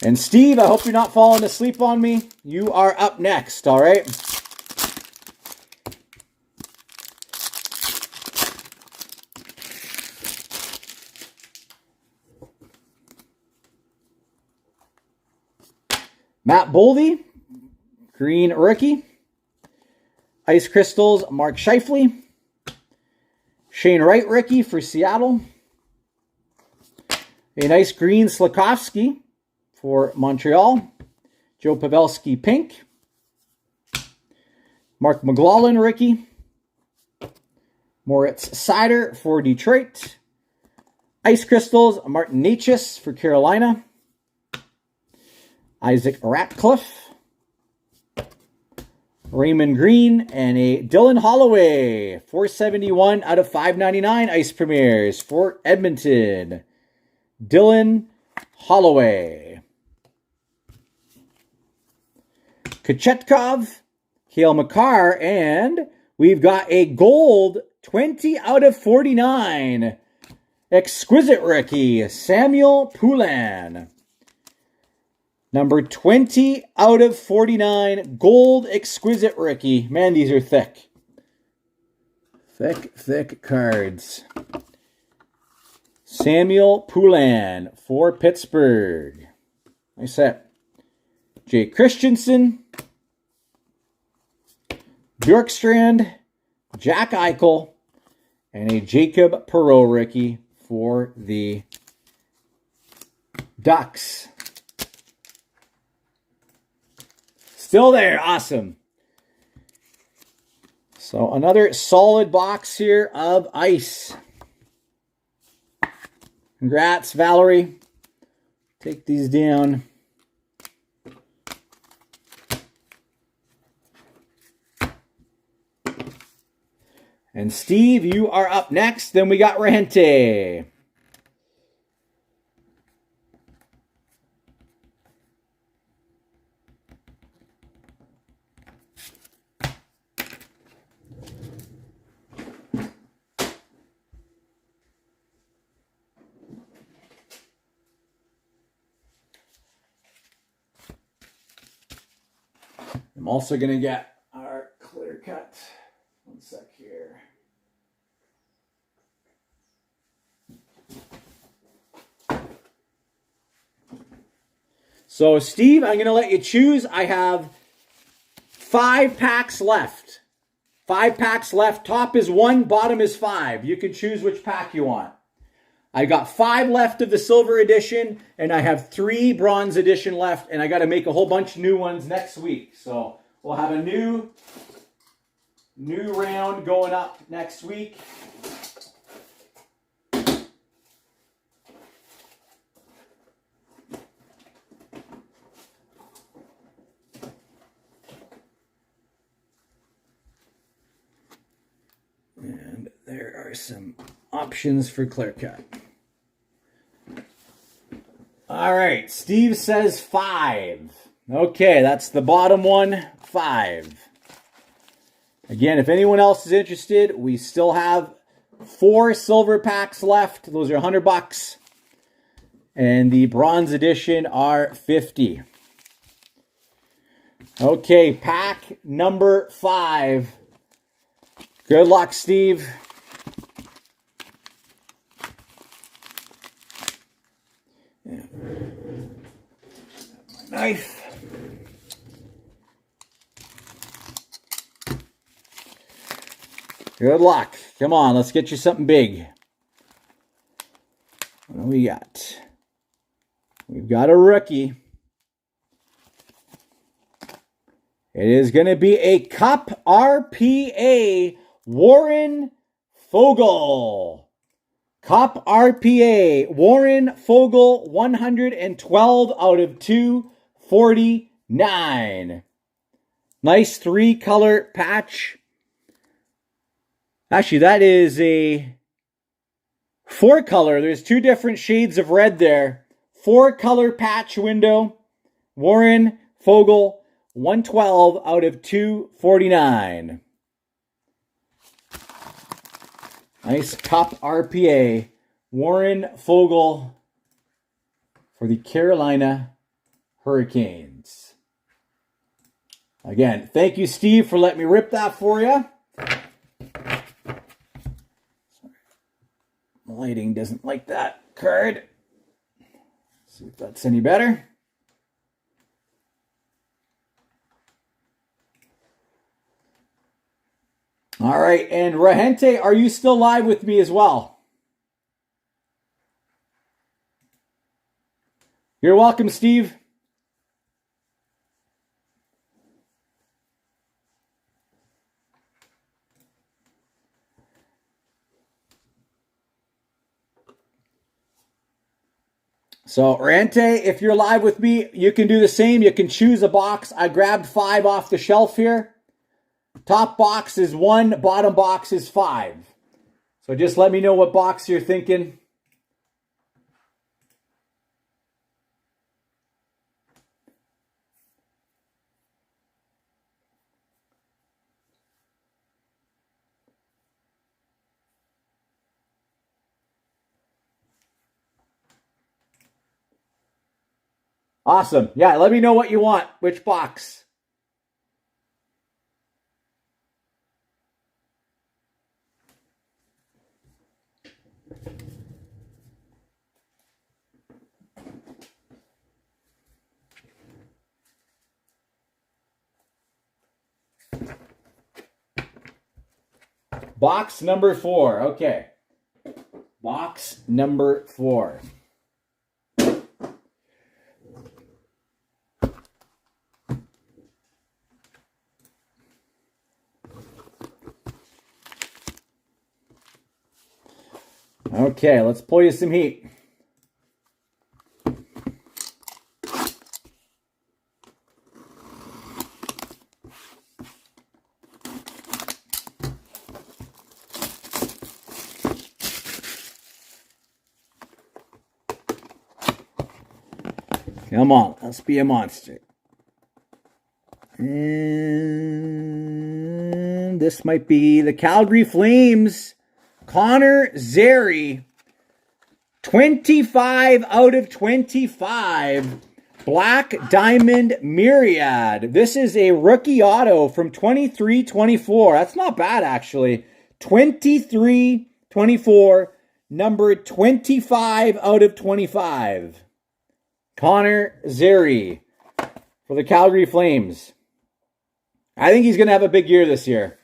[SPEAKER 1] And Steve, I hope you're not falling asleep on me. You are up next, all right? Matt Boldy, green rookie. Ice Crystals, Mark Scheifele. Shane Wright, rookie for Seattle. A nice green Slafkovsky for Montreal. Joe Pavelski, pink. Mark McLaughlin, rookie. Moritz Seider for Detroit. Ice Crystals, Martin Necas for Carolina. Isaac Ratcliffe. Raymond Green and a Dylan Holloway. 471 out of 599 Ice Premieres for Edmonton. Dylan Holloway. Kochetkov, Cale Makar, and we've got a gold 20 out of 49. Exquisite rookie, Samuel Poulin. Number 20 out of 49, gold exquisite rookie. Man, these are thick. Thick cards. Samuel Poulin for Pittsburgh. Nice set. Jay Christensen. Bjorkstrand. Jack Eichel. And a Jacob Perreault rookie for the Ducks. Still there. Awesome. So another solid box here of ice. Congrats, Valerie. Take these down. And Steve, you are up next. Then we got Rahente. I'm also going to get our clear cut. One sec here. So, Steve, I'm going to let you choose. I have 5 packs left. 5 packs left. Top is 1, bottom is 5. You can choose which pack you want. I got 5 left of the silver edition, and I have 3 bronze edition left, and I got to make a whole bunch of new ones next week. So we'll have a new round going up next week. And there are some options for clear cut. All right, Steve says 5. Okay, that's the bottom one, 5. Again, if anyone else is interested, we still have 4 silver packs left. Those are $100. And the bronze edition are $50. Okay, pack number 5. Good luck, Steve. Yeah. My knife. Good luck. Come on, let's get you something big. What do we got? We've got a rookie. It is going to be a Cup RPA Warren Foegele. Cup RPA Warren Foegele, 112 out of 249. Nice 3-color patch. Actually, that is a 4-color. There's 2 different shades of red there. 4-color patch window. Warren Foegele, 112 out of 249. Nice Cup RPA. Warren Foegele for the Carolina Hurricanes. Again, thank you, Steve, for letting me rip that for you. The lighting doesn't like that card. Let's see if that's any better. All right, and Rahente, are you still live with me as well? You're welcome, Steve. So, Rahente, if you're live with me, you can do the same. You can choose a box. I grabbed 5 off the shelf here. Top box is 1, bottom box is 5. So just let me know what box you're thinking. Awesome. Yeah, let me know what you want. Which box? Box number 4. Okay. Box number 4. Okay, let's pull you some heat. Come on, let's be a monster. And this might be the Calgary Flames. Connor Zary. 25 out of 25. Black Diamond Myriad. This is a rookie auto from 23-24. That's not bad, actually. 23-24, number 25 out of 25. Connor Zary for the Calgary Flames. I think he's going to have a big year this year.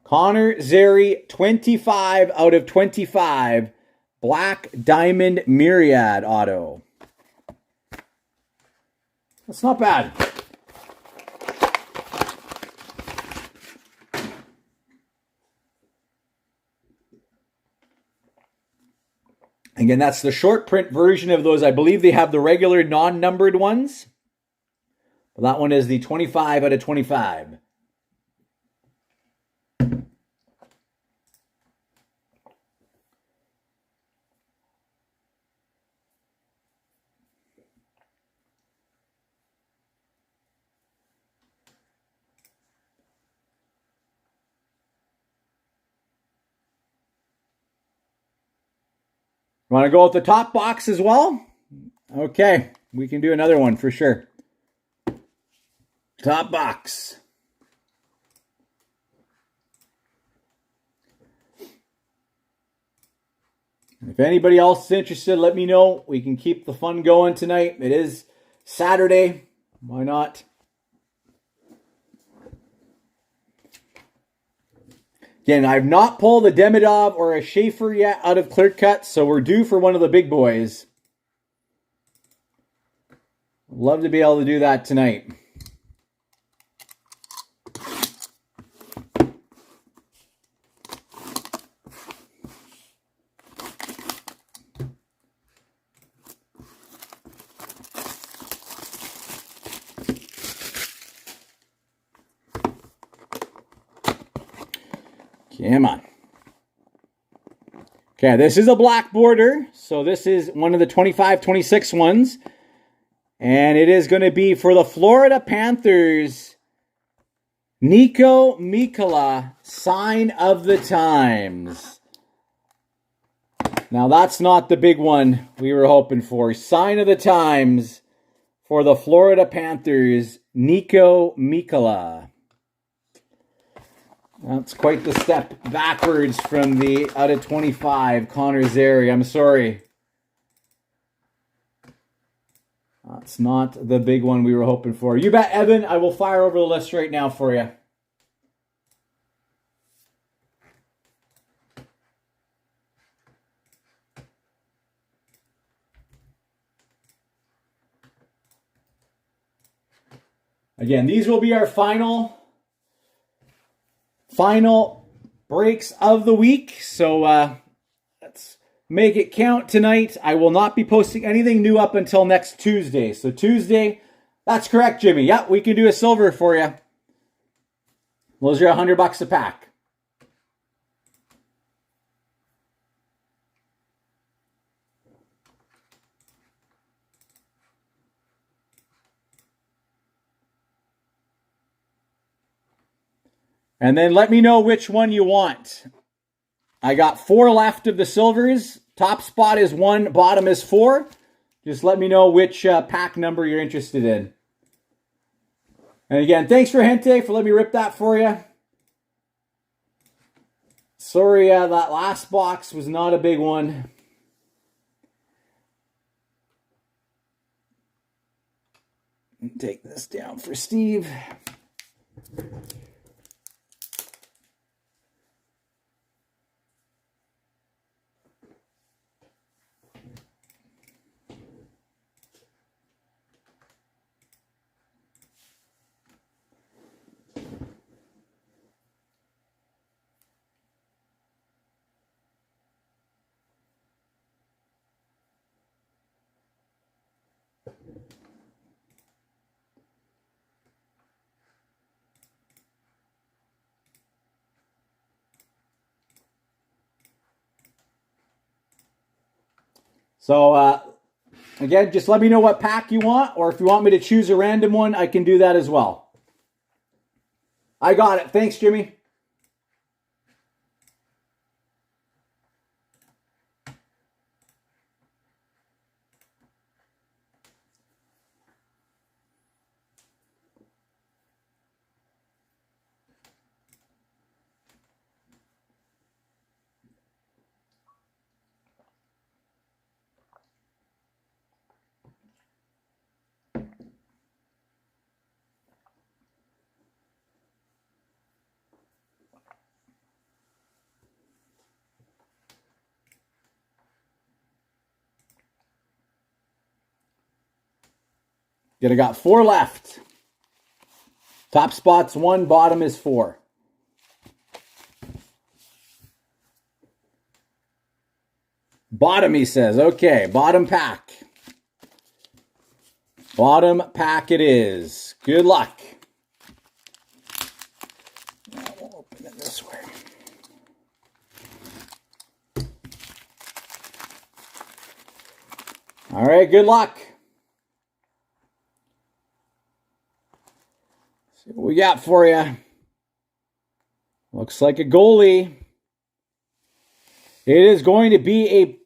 [SPEAKER 1] Connor Zary, 25 out of 25. Black Diamond Myriad auto. That's not bad. Again, that's the short print version of those. I believe they have the regular non-numbered ones. But that one is the 25 out of 25. Want to go with the top box as well? Okay, we can do another one for sure. Top box. If anybody else is interested, let me know. We can keep the fun going tonight. It is Saturday. Why not? Again, I've not pulled a Demidov or a Schaefer yet out of clear cut, so we're due for one of the big boys. Love to be able to do that tonight. Come on. Okay, this is a black border. So this is one of the 25-26 ones. And it is going to be for the Florida Panthers. Niko Mikkola, Sign of the Times. Now that's not the big one we were hoping for. Sign of the Times for the Florida Panthers, Niko Mikkola. That's quite the step backwards from the out of 25, Connor Zary. I'm sorry. That's not the big one we were hoping for. You bet, Evan. I will fire over the list right now for you. Again, these will be our final breaks of the week. So let's make it count tonight. I will not be posting anything new up until next Tuesday. So Tuesday, that's correct, Jimmy. Yep, we can do a silver for you. Those are $100 a pack. And then let me know which one you want. I got 4 left of the silvers. Top spot is 1, bottom is 4. Just let me know which pack number you're interested in. And again, thanks for Gente for letting me rip that for you. Sorry, that last box was not a big one. Take this down for Steve. So Again, just let me know what pack you want, or if you want me to choose a random one, I can do that as well. I got it. Thanks, Jimmy. I got 4 left. Top spot's 1, bottom is 4. Bottom, he says. Okay, bottom pack. Bottom pack it is. Good luck. Now we'll open it this way. All right, good luck. See what we got for you. Looks like a goalie. It is going to be a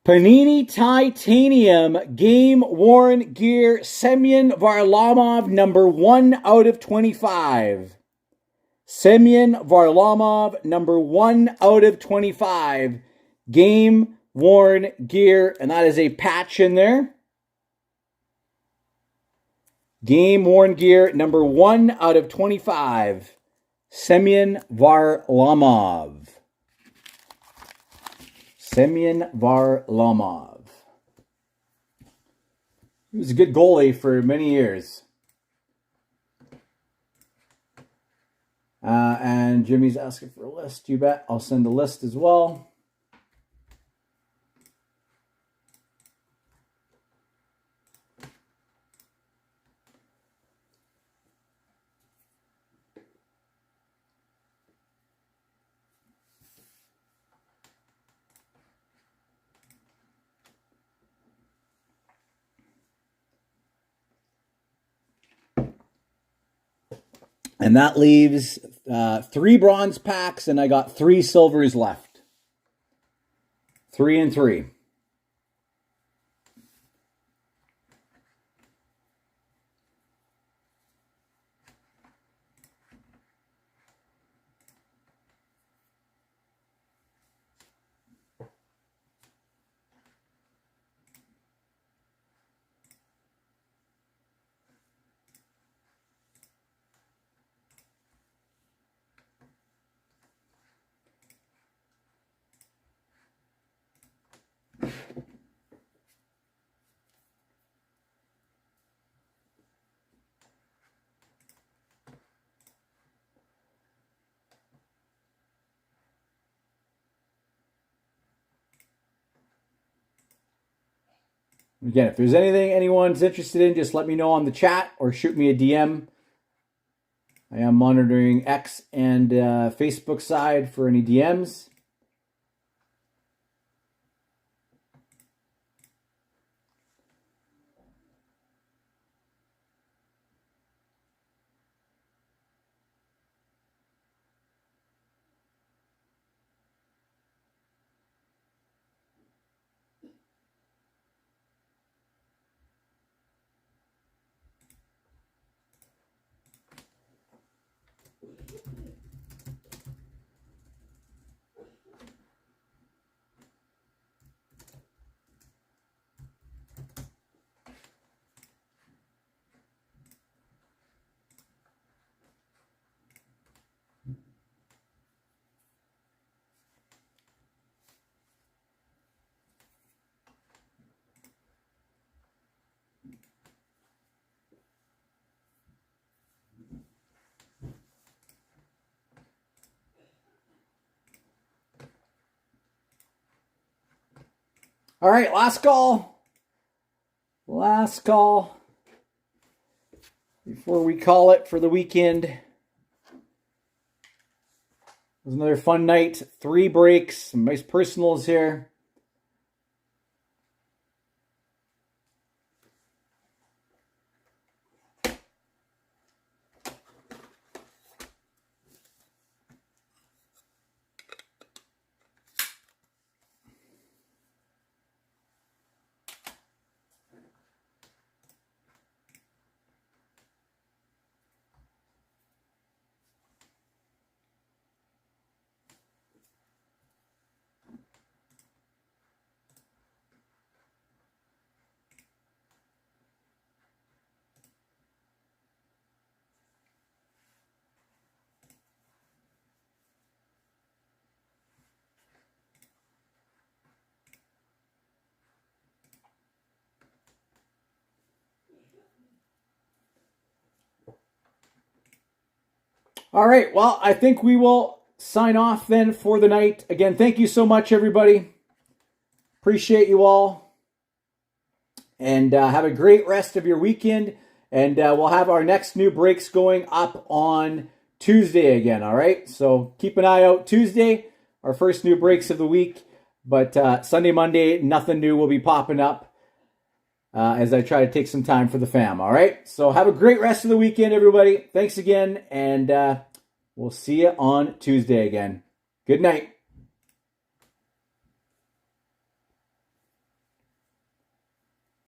[SPEAKER 1] Panini Titanium game-worn gear Semyon Varlamov number 1 out of 25. Semyon Varlamov number 1 out of 25. Game-worn gear, and that is a patch in there. Game-worn gear number 1 out of 25. Semyon Varlamov. Semyon Varlamov. He was a good goalie for many years. And Jimmy's asking for a list. You bet. I'll send a list as well. And that leaves 3 bronze packs, and I got 3 silvers left. 3 and 3. Again, if there's anything anyone's interested in, just let me know on the chat or shoot me a DM. I am monitoring X and Facebook side for any DMs. All right, last call. Last call before we call it for the weekend. It was another fun night. 3 breaks, some nice personals here. All right, well, I think we will sign off then for the night. Again, thank you so much, everybody. Appreciate you all. And have a great rest of your weekend. And we'll have our next new breaks going up on Tuesday again, all right? So keep an eye out Tuesday, our first new breaks of the week. But Sunday, Monday, nothing new will be popping up as I try to take some time for the fam, all right? So have a great rest of the weekend, everybody. Thanks again, and we'll see you on Tuesday again. Good night.